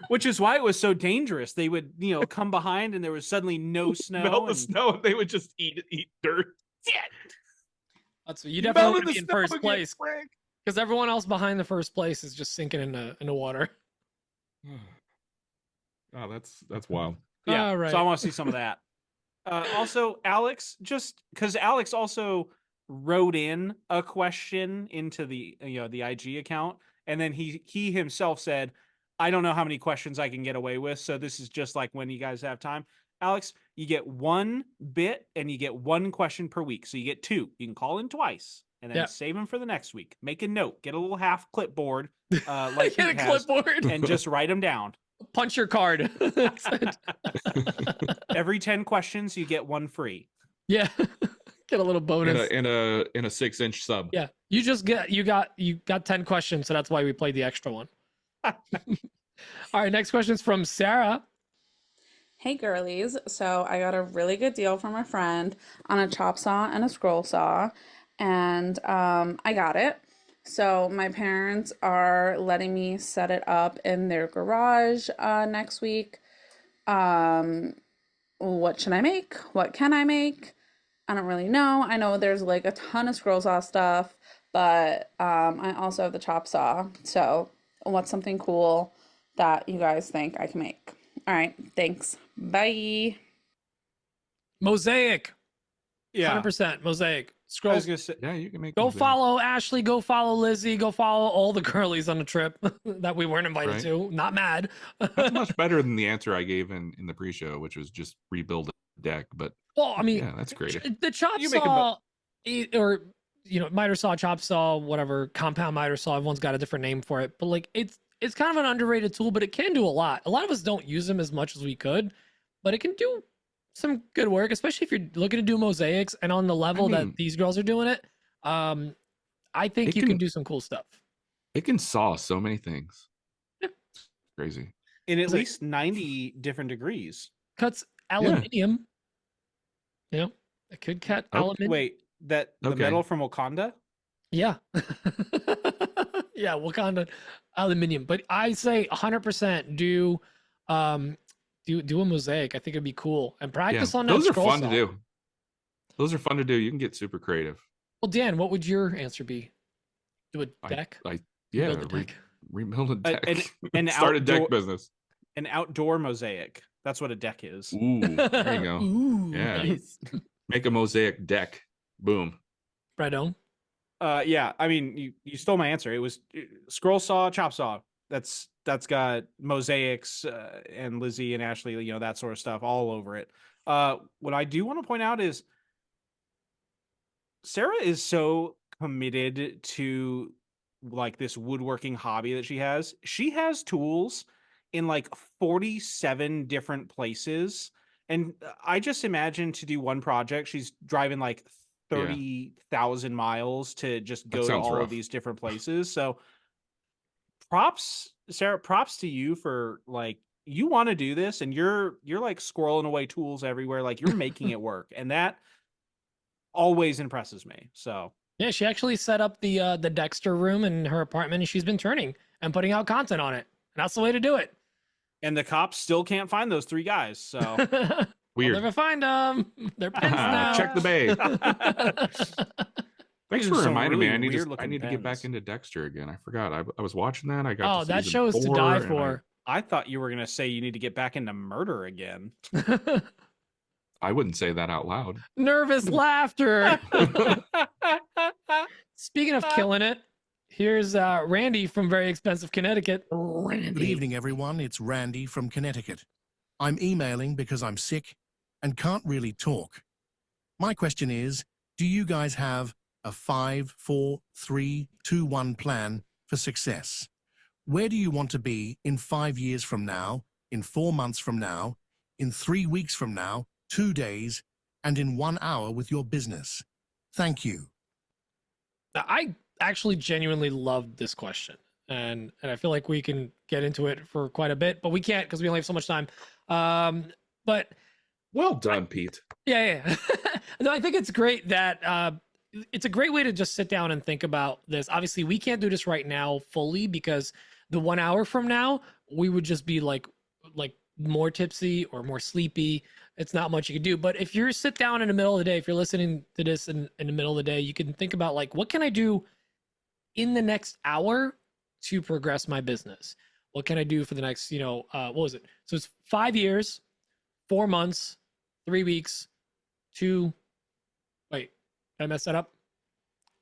Which is why it was so dangerous. They would, come behind and there was suddenly no snow. Melt the and- snow, and they would just eat dirt. That's you definitely Melting want to the be in snow first again, place Frank. because everyone else behind the first place is just sinking into water. Oh, that's wild. Yeah, All right. so I want to see some of that. Also, Alex, just because Alex also wrote in a question into the the IG account, and then he himself said, "I don't know how many questions I can get away with, so this is just like when you guys have time." Alex, you get one bit and you get one question per week, so you get two. You can call in twice and then Yeah. save them for the next week. Make a note, get a little half clipboard, like Get a Pete has, clipboard. and just write them down. Punch your card. That's it. Every 10 questions, you get one free. Yeah. Get a little bonus. In a 6-inch sub. Yeah. You got 10 questions, so that's why we played the extra one. All right, next question is from Sarah. Hey girlies, so I got a really good deal from a friend on a chop saw and a scroll saw, and I got it. So my parents are letting me set it up in their garage next week. What should I make? What can I make? I don't really know. I know there's like a ton of scroll saw stuff, but I also have the chop saw. So what's something cool that you guys think I can make? All right, thanks. Bye. Mosaic. Yeah. 100% Mosaic. I Scroll. was gonna say, Yeah, you can make Go those there. follow Ashley. Go follow Lizzie. Go follow all the girlies on the trip that we weren't invited Right. to. Not mad. That's much better than the answer I gave in the pre-show, which was just rebuild a deck. But Well, I mean, yeah, that's great. the chop You make 'em saw, or miter saw, chop saw, whatever, compound miter saw. Everyone's got a different name for it, but like it's kind of an underrated tool, but it can do a lot. A lot of us don't use them as much as we could, but it can do some good work, especially if you're looking to do mosaics and on the level mean- that these girls are doing it. I think It you can can- do some cool stuff. It can saw so many things. Yeah. Crazy. in at It's like- least 90 different degrees. Cuts aluminium. It could cut Oh, aluminium. Wait, the Okay. metal from Wakanda? Yeah. Yeah, Wakanda aluminium. But I say 100% do a mosaic. I think it'd be cool. And practice on that Those are scroll fun saw. to do. Those are fun to do. You can get super creative. Well, Dan, what would your answer be? Do a I- deck? Yeah, Build a deck. rebuild a deck. an Start a deck outdoor- business. An outdoor mosaic. That's what a deck is. Ooh, there you go. Ooh, Yeah. nice. Make a mosaic deck. Boom. Right on. Yeah, I mean, you stole my answer. It was scroll saw, chop saw. That's got mosaics and Lizzie and Ashley, that sort of stuff all over it. What I do want to point out is Sarah is so committed to like this woodworking hobby that she has. She has tools in like 47 different places. And I just imagine to do one project, she's driving like 30,000 miles to just go to all of these different places. So props, Sarah, props to you for like, you want to do this and you're like squirreling away tools everywhere. Like you're making it work. And that always impresses me. So yeah, she actually set up the Dexter room in her apartment, and she's been turning and putting out content on it. And that's the way to do it. And the cops still can't find those 3 guys. So Weird. We'll never find them. They're pens now. Check the bay. Thanks for reminding me. I need to get back pens. into Dexter again. I forgot. I was watching that. I got. Oh, that show is to die for. I thought you were gonna say you need to get back into murder again. I wouldn't say that out loud. Nervous laughter. Speaking of killing it, here's Randy from Very Expensive Connecticut. Good evening, everyone. It's Randy from Connecticut. I'm emailing because I'm sick and can't really talk. My question is, do you guys have a 5, 4, 3, 2, 1 plan for success? Where do you want to be in 5 years from now, in 4 months from now, in 3 weeks from now, 2 days, and in 1 hour with your business? Thank you. I actually genuinely loved this question, and I feel like we can get into it for quite a bit, but we can't because we only have so much time. But well done, Pete. Yeah. No, I think it's great that it's a great way to just sit down and think about this. Obviously, we can't do this right now fully because the 1 hour from now we would just be like more tipsy or more sleepy. It's not much you can do. But if you're sit down in the middle of the day, if you're listening to this in the middle of the day, you can think about like, what can I do in the next hour to progress my business? What can I do for the next, what was it? So it's 5 years, 4 months, 3 weeks, wait, did I mess that up?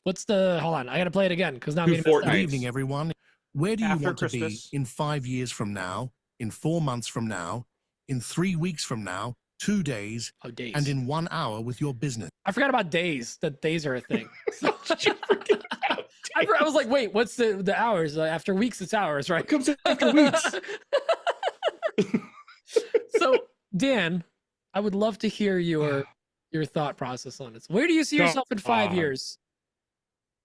Hold on, I got to play it again because now I'm getting messed up. Good evening, everyone. Where do you After want to Christmas. be in 5 years from now, in 4 months from now, in 3 weeks from now, 2 days, days. and in 1 hour with your business? I forgot about days, that days are a thing. So, I was like, wait, what's the hours? After weeks, it's hours, right? It comes after weeks. So, Dan, I would love to hear your thought process on this. Where do you see yourself in 5 years?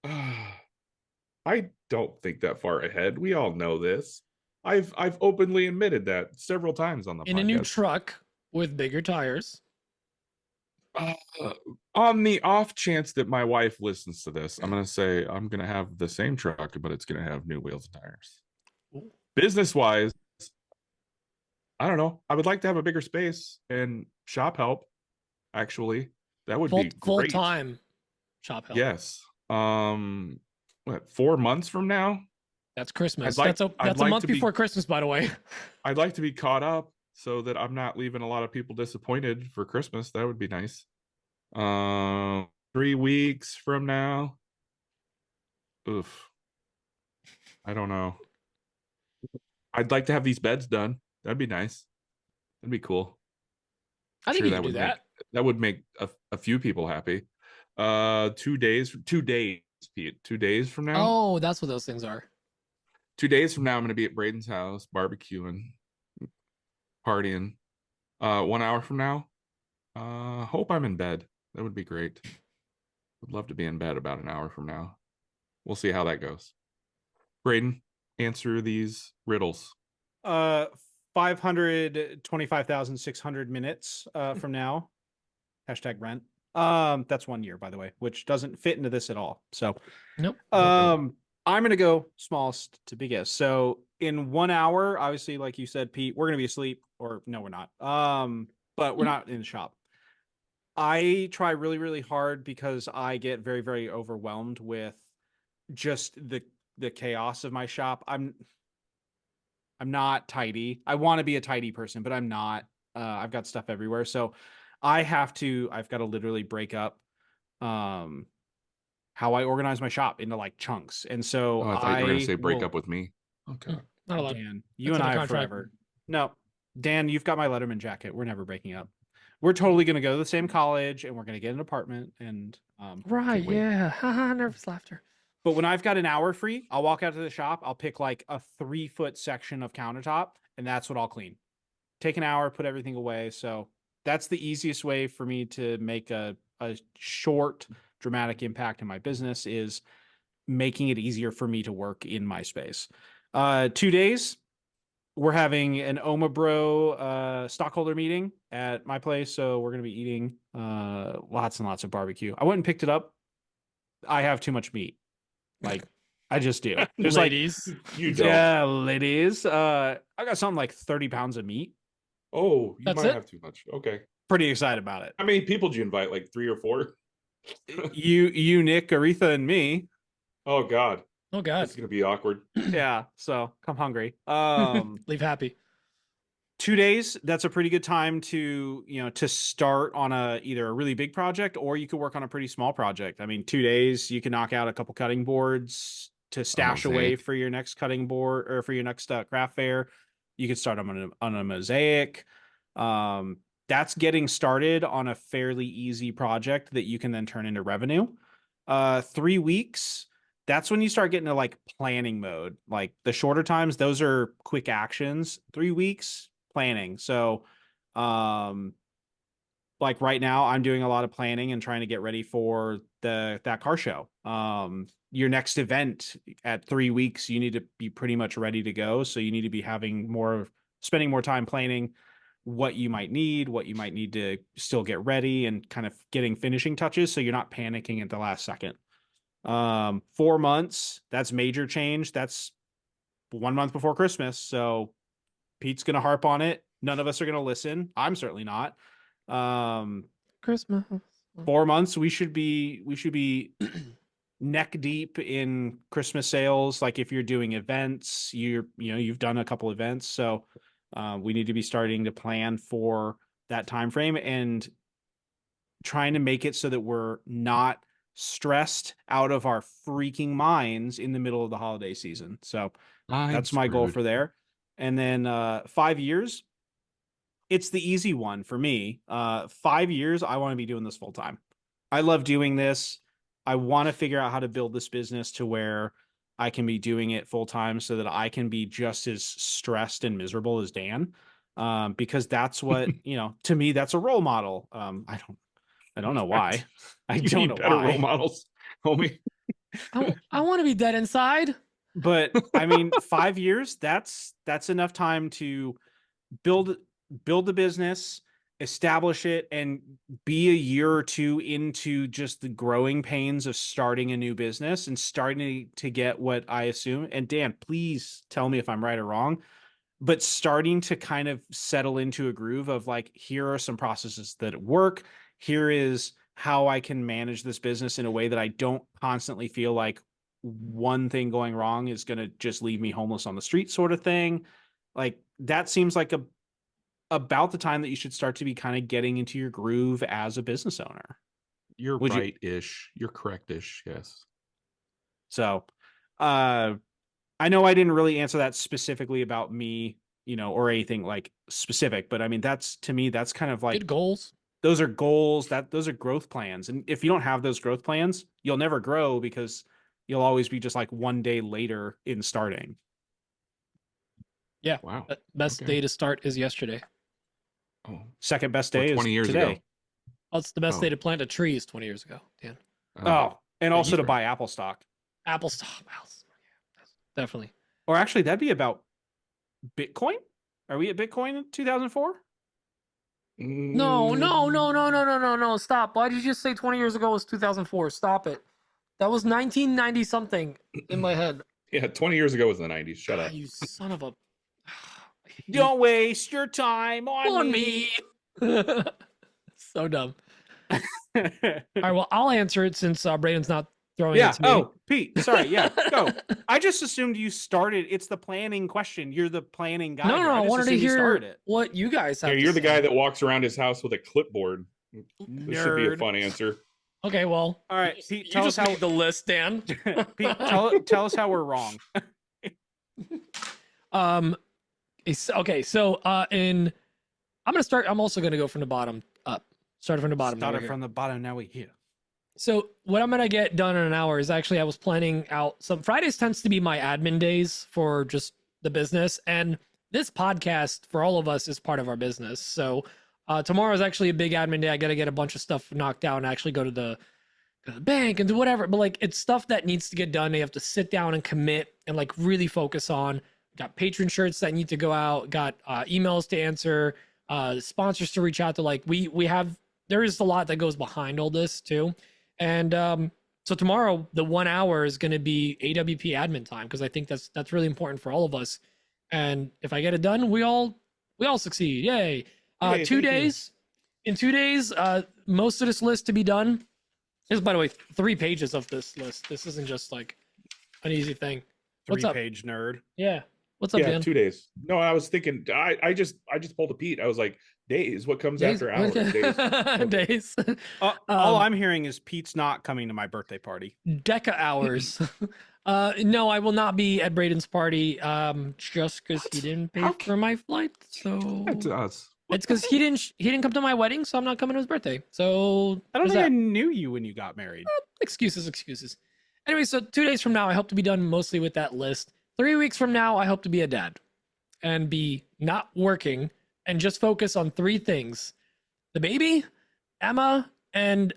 I don't think that far ahead. We all know this. I've openly admitted that several times on the podcast. In a new truck with bigger tires. On the off chance that my wife listens to this, I'm going to say I'm going to have the same truck, but it's going to have new wheels and tires. Business wise, I don't know. I would like to have a bigger space and shop help. Actually, that would be great. Full time shop help. Yes. 4 months from now? That's Christmas. That's a month before Christmas, by the way. I'd like to be caught up so that I'm not leaving a lot of people disappointed for Christmas. That would be nice. 3 weeks from now. Oof. I don't know. I'd like to have these beds done. That'd be nice. That'd be cool. I think you can do that. That would make a few people happy. 2 days, Pete. 2 days from now. Oh, that's what those things are. 2 days from now, I'm going to be at Braden's house, barbecuing, partying. 1 hour from now, hope I'm in bed. That would be great. Would love to be in bed about an hour from now. We'll see how that goes. Braden, answer these riddles. 525,600 minutes from now. #rent. That's 1 year, by the way, which doesn't fit into this at all. So, nope. I'm going to go smallest to biggest. So in 1 hour, obviously, like you said, Pete, we're going to be asleep, or no, we're not. But we're not in the shop. I try really, really hard because I get very, very overwhelmed with just the chaos of my shop. I'm not tidy. I want to be a tidy person, but I'm not. I've got stuff everywhere. So I've got to literally break up how I organize my shop into like chunks. And so I thought you were going to say break up with me. Okay. Not allowed. Dan, you and I are forever. No, Dan, you've got my Letterman jacket. We're never breaking up. We're totally going to go to the same college and we're going to get an apartment and right. Yeah. Haha, nervous laughter. But when I've got an hour free, I'll walk out to the shop. I'll pick like a 3-foot section of countertop and that's what I'll clean. Take an hour, put everything away. So that's the easiest way for me to make a short, dramatic impact in my business, is making it easier for me to work in my space. 2 days, we're having an Omabro stockholder meeting at my place. So we're going to be eating lots and lots of barbecue. I went and picked it up. I have too much meat. Like, I just do. There's Ladies. You don't. Yeah, ladies. I got something like 30 pounds of meat. Oh, you That's might it? have too much. Okay. Pretty excited about it. How many people do you invite? Like 3 or 4? You, Nick, Aretha, and me. Oh God. Oh God. It's gonna be awkward. Yeah, so come hungry. Leave happy. 2 days, that's a pretty good time to, to start on either a really big project, or you could work on a pretty small project. I mean, 2 days, you can knock out a couple cutting boards to stash away for your next cutting board, or for your next craft fair. You could start on a mosaic. That's getting started on a fairly easy project that you can then turn into revenue. 3 weeks, that's when you start getting to like planning mode. Like the shorter times, those are quick actions. 3 weeks, planning. So like right now, I'm doing a lot of planning and trying to get ready for that car show. Your next event at 3 weeks, you need to be pretty much ready to go. So you need to be spending more time planning what you might need to still get ready, and kind of getting finishing touches, so you're not panicking at the last second. 4 months, that's major change. That's 1 month before Christmas. So Pete's going to harp on it. None of us are going to listen. I'm certainly not. Christmas. 4 months, we should be neck deep in Christmas sales. Like if you're doing events, you've done a couple events. So we need to be starting to plan for that time frame and trying to make it so that we're not stressed out of our freaking minds in the middle of the holiday season. So that's my goal for there. And then 5 years, it's the easy one for me. 5 years, I want to be doing this full time. I love doing this. I want to figure out how to build this business to where I can be doing it full time, so that I can be just as stressed and miserable as Dan. Because that's what, to me, that's a role model. I don't know why. I don't know better why. role models, homie. I want to be dead inside. But I mean, 5 years, that's enough time to build the business, establish it, and be a year or two into just the growing pains of starting a new business and starting to get what I assume. And Dan, please tell me if I'm right or wrong, but starting to kind of settle into a groove of like, here are some processes that work. Here is how I can manage this business in a way that I don't constantly feel like one thing going wrong is going to just leave me homeless on the street, sort of thing. Like that seems like about the time that you should start to be kind of getting into your groove as a business owner. You're right-ish. You're correct-ish. Yes. So, I know I didn't really answer that specifically about me, or anything like specific, but I mean, to me, that's kind of like good goals. Those are goals, those are growth plans. And if you don't have those growth plans, you'll never grow, because you'll always be just like one day later in starting. Yeah. Wow. Best day to start is yesterday. Oh. Second best day 20 is years today. ago. Oh, it's the best day to plant a tree is 20 years ago, Dan. And also to buy Apple stock. Apple stock. Definitely. Or actually, that'd be about Bitcoin. Are we at Bitcoin in 2004? No. Stop. Why did you just say 20 years ago was 2004? Stop it. That was 1990 something in my head. Yeah, 20 years ago was the 90s. Shut up. You son of a... Don't waste your time on me. So dumb. All right, well, I'll answer it since Braden's not throwing it to me. Oh, Pete, sorry. Yeah, go. I just assumed you started. It's the planning question. You're the planning guy. No, I wanted to hear it. what you guys have. You're the guy that walks around his house with a clipboard. This should be a fun answer. Okay, well, all right. Pete, you tell just us how made the list, Dan. Pete, tell us how we're wrong. Okay, so I'm gonna start. I'm also gonna go from the bottom up. Started from the bottom. Started from the bottom. Now we're here. So what I'm gonna get done in an hour is actually I was planning out some Fridays tends to be my admin days for just the business, and this podcast for all of us is part of our business. So tomorrow is actually a big admin day. I got to get a bunch of stuff knocked out and actually go to the bank and do whatever. But like, it's stuff that needs to get done. They have to sit down and commit and like really focus on. Got patron shirts that need to go out. Got emails to answer. Sponsors to reach out to. Like we have. There is a lot that goes behind all this too. And so tomorrow the 1 hour is going to be AWP admin time, because I think that's really important for all of us. And if I get it done, we all succeed. Yay. Hey, 2 days. In 2 days, most of this list to be done. There's, by the way, 3 pages of this list. This isn't just like an easy thing. What's up? 3-page nerd. Yeah. What's up, Dan? 2 days. No, I was thinking. I just pulled a Pete. I was like, days. What comes after hours? Days. Days. All I'm hearing is Pete's not coming to my birthday party. Deca hours. No, I will not be at Braden's party. Just because he didn't pay for my flight. So That's us. it's because he didn't come to my wedding, so I'm not coming to his birthday. So I don't there's think I that. knew you when you got married. Excuses. Anyway, so 2 days from now, I hope to be done mostly with that list. 3 weeks from now, I hope to be a dad and be not working and just focus on 3 things: the baby, Emma, and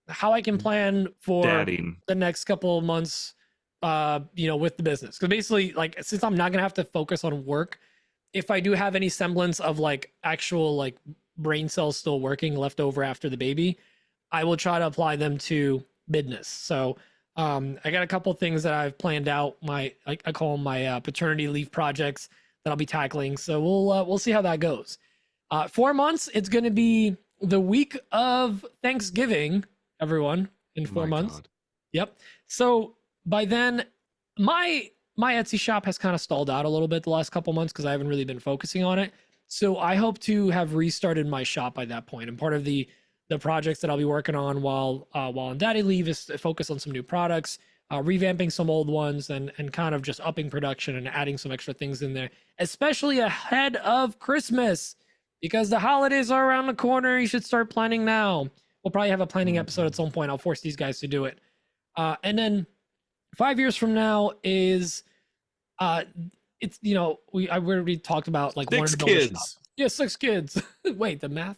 how I can plan for Dadding. the next couple of months, with the business. Because basically, like, since I'm not gonna have to focus on work, if I do have any semblance of like actual like brain cells still working left over after the baby, I will try to apply them to business. So I got a couple things that I've planned out. I call them my paternity leave projects that I'll be tackling. So we'll see how that goes. 4 months. It's going to be the week of Thanksgiving, everyone, in 4 months. God. Yep. So by then, my Etsy shop has kind of stalled out a little bit the last couple months because I haven't really been focusing on it. So I hope to have restarted my shop by that point. And part of the projects that I'll be working on while on daddy leave is to focus on some new products, revamping some old ones, and kind of just upping production and adding some extra things in there, especially ahead of Christmas, because the holidays are around the corner. You should start planning now. We'll probably have a planning episode at some point. I'll force these guys to do it. And then 5 years from now is, it's, we already talked about like 6 kids. Yeah, 6 kids. Wait, the math.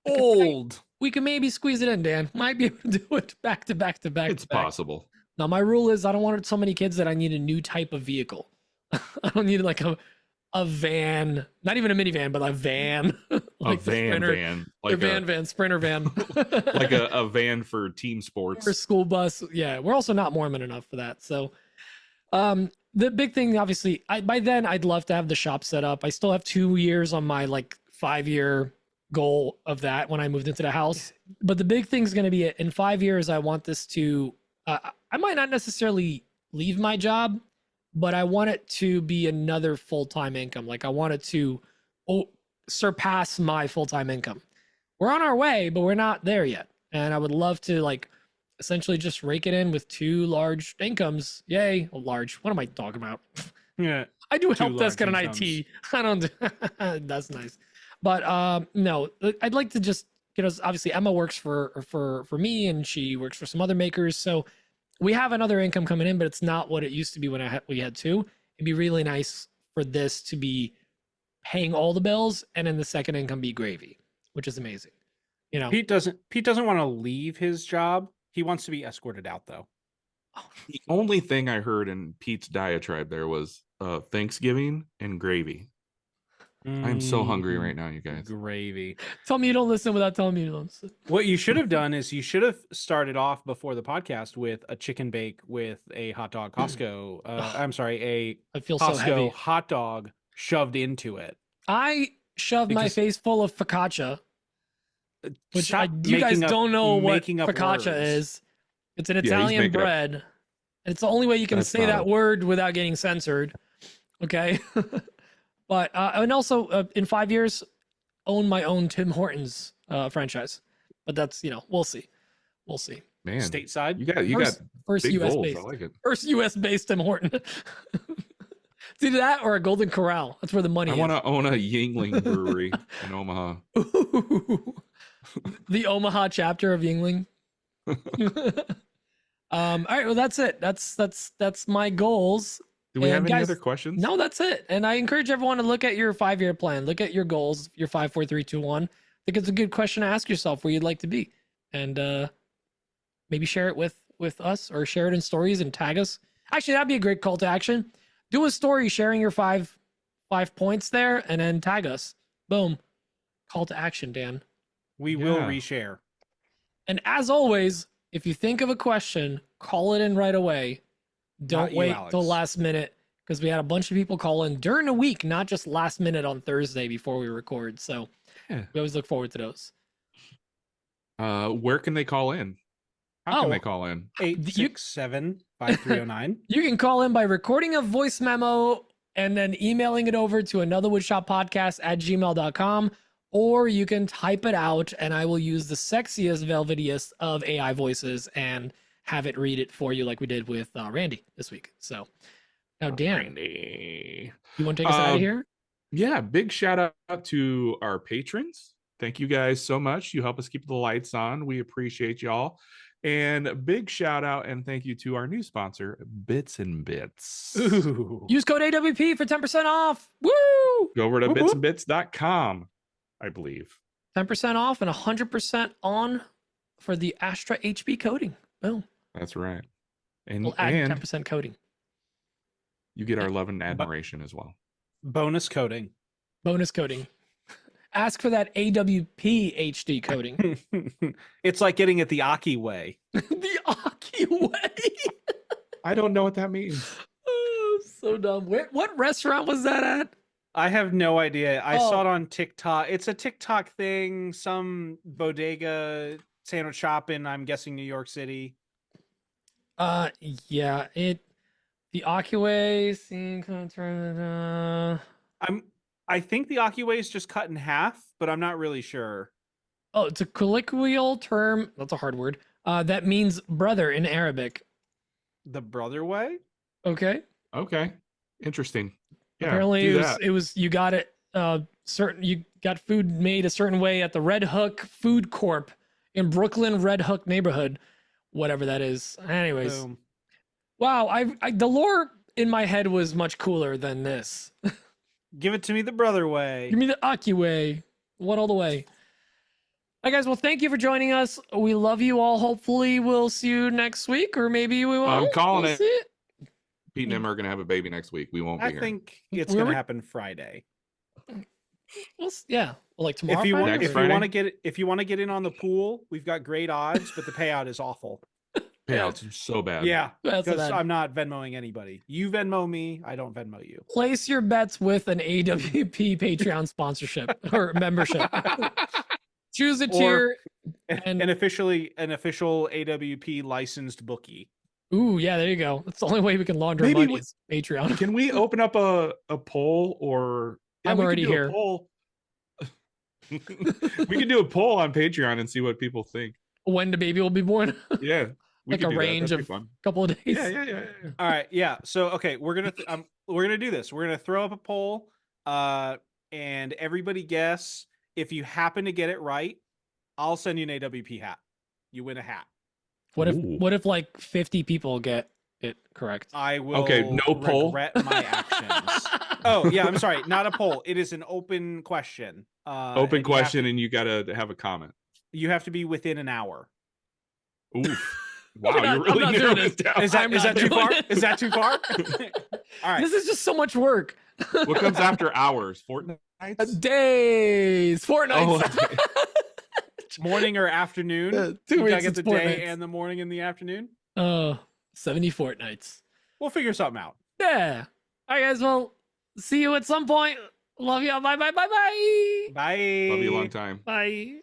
Old. We can maybe squeeze it in, Dan. Might be able to do it back to back to back. It's to back. possible. Now, my rule is I don't want so many kids that I need a new type of vehicle. I don't need like a van, not even a minivan, but a van. Like a van. Like van, Sprinter van. Like a van for team sports. Or school bus. Yeah, we're also not Mormon enough for that. So the big thing, obviously, by then I'd love to have the shop set up. I still have 2 years on my like 5-year goal of that when I moved into the house. But the big thing is going to be in 5 years, I want this to, I might not necessarily leave my job, but I want it to be another full-time income. Like I want it to surpass my full-time income. We're on our way, but we're not there yet. And I would love to like essentially just rake it in with 2 large incomes. Yay. Large. What am I talking about? Yeah. I do help large desk at an incomes. IT. I don't. That's nice. But no, I'd like to just, obviously Emma works for me, and she works for some other makers. So we have another income coming in, but it's not what it used to be when we had 2. It'd be really nice for this to be paying all the bills, and then the second income be gravy, which is amazing. Pete doesn't want to leave his job. He wants to be escorted out, though. The only thing I heard in Pete's diatribe there was Thanksgiving and gravy. I'm so hungry right now, you guys. Gravy. Tell me you don't listen without telling me you don't listen. What you should have done is you should have started off before the podcast with a chicken bake with a hot dog Costco. I feel Costco so heavy. hot dog shoved into it. I shoved my Because- face full of focaccia, which Stop you guys making up- don't know what making up focaccia words. is. It's an he's Italian making up- bread. And it's the only way you can That's say not that it. word without getting censored. Okay. But, and also in 5 years, own my own Tim Hortons franchise. But that's, we'll see. We'll see. Man, Stateside. you got First big US goals. based. I like it. First US based Tim Horton. It's either that or a Golden Corral. That's where the money I is. want to own a Yingling brewery in Omaha. Ooh. The Omaha chapter of Yingling. All right, well that's it. That's my goals. Do we have any guys, other questions? No, that's it. And I encourage everyone to look at your 5-year plan. Look at your goals, your 5, 4, 3, 2, 1. I think it's a good question to ask yourself where you'd like to be. And maybe share it with us or share it in stories and tag us. Actually, that'd be a great call to action. Do a story sharing your five points there and then tag us. Boom. Call to action, Dan. We will reshare. And as always, if you think of a question, call it in right away. Don't wait till last minute, because we had a bunch of people call in during the week, not just last minute on Thursday before we record. So we always look forward to those. Where can they call in? How can they call in? 867-5309. You can call in by recording a voice memo and then emailing it over to anotherwoodshopodcast@gmail.com, or you can type it out and I will use the sexiest, velvetiest of AI voices and have it read it for you like we did with Randy this week. So now, Dan, Randy, you want to take us out of here? Yeah, big shout out to our patrons. Thank you guys so much. You help us keep the lights on. We appreciate y'all. And a big shout out and thank you to our new sponsor, Bits+Bits. Ooh. Use code AWP for 10% off. Woo! Go over to bitsandbits.com, I believe. 10% off and 100% on for the AstraHP Coating. Boom. That's right. And, We'll add 10% coating. You get our love and admiration as well. Bonus coating. Bonus coating. Ask for that AWP HD coating. It's like getting it the Aki way. The Aki way. I don't know what that means. Oh, so dumb. What restaurant was that at? I have no idea. I saw it on TikTok. It's a TikTok thing. Some bodega sandwich shop in, I'm guessing, New York City. Yeah. The Aki way. I think the Aki way is just cut in half, but I'm not really sure. Oh, it's a colloquial term. That's a hard word. That means brother in Arabic. The brother way? Okay. Interesting. Yeah, apparently it was you got it you got food made a certain way at the Red Hook Food Corp in Brooklyn, Red Hook neighborhood, whatever that is. Anyways. Boom. Wow, the lore in my head was much cooler than this. Give it to me the brother way. Give me the Aki way. What all the way? All right, guys. Well, thank you for joining us. We love you all. Hopefully, we'll see you next week, or maybe we won't. I'm calling it. See it. Pete and Emma are going to have a baby next week. We won't be here. I think it's going to happen Friday. Well, yeah, well, like tomorrow. If you want to get in on the pool, we've got great odds, but the payout is awful. Payouts are so bad. Yeah, because I'm not Venmoing anybody. You Venmo me, I don't Venmo you. Place your bets with an AWP Patreon sponsorship or membership. Choose a tier and an official AWP licensed bookie. Ooh, yeah, there you go. That's the only way we can launder money is Patreon. Can we open up a poll or I'm already here. We can do a poll on Patreon and see what people think. When the baby will be born. Yeah. Like a range of a couple of days. Yeah. All right, yeah. So okay, we're gonna do this. We're gonna throw up a poll, and everybody guess. If you happen to get it right, I'll send you an AWP hat. You win a hat. What if like 50 people get it correct? I will. Okay, no poll. Regret my actions. Oh yeah, I'm sorry. Not a poll. It is an open question. Open question, and you gotta have a comment. You have to be within an hour. Oof. Wow, you're really narrowing this down. Is that too far? Is that too far? All right. This is just so much work. What comes after hours? Fortnights? Days. Fortnights. Oh, morning or afternoon? 2 weeks. I get the day and the morning and the afternoon? 70 fortnights. We'll figure something out. Yeah. All right, guys. Well, see you at some point. Love you. Bye. Bye. Love you a long time. Bye.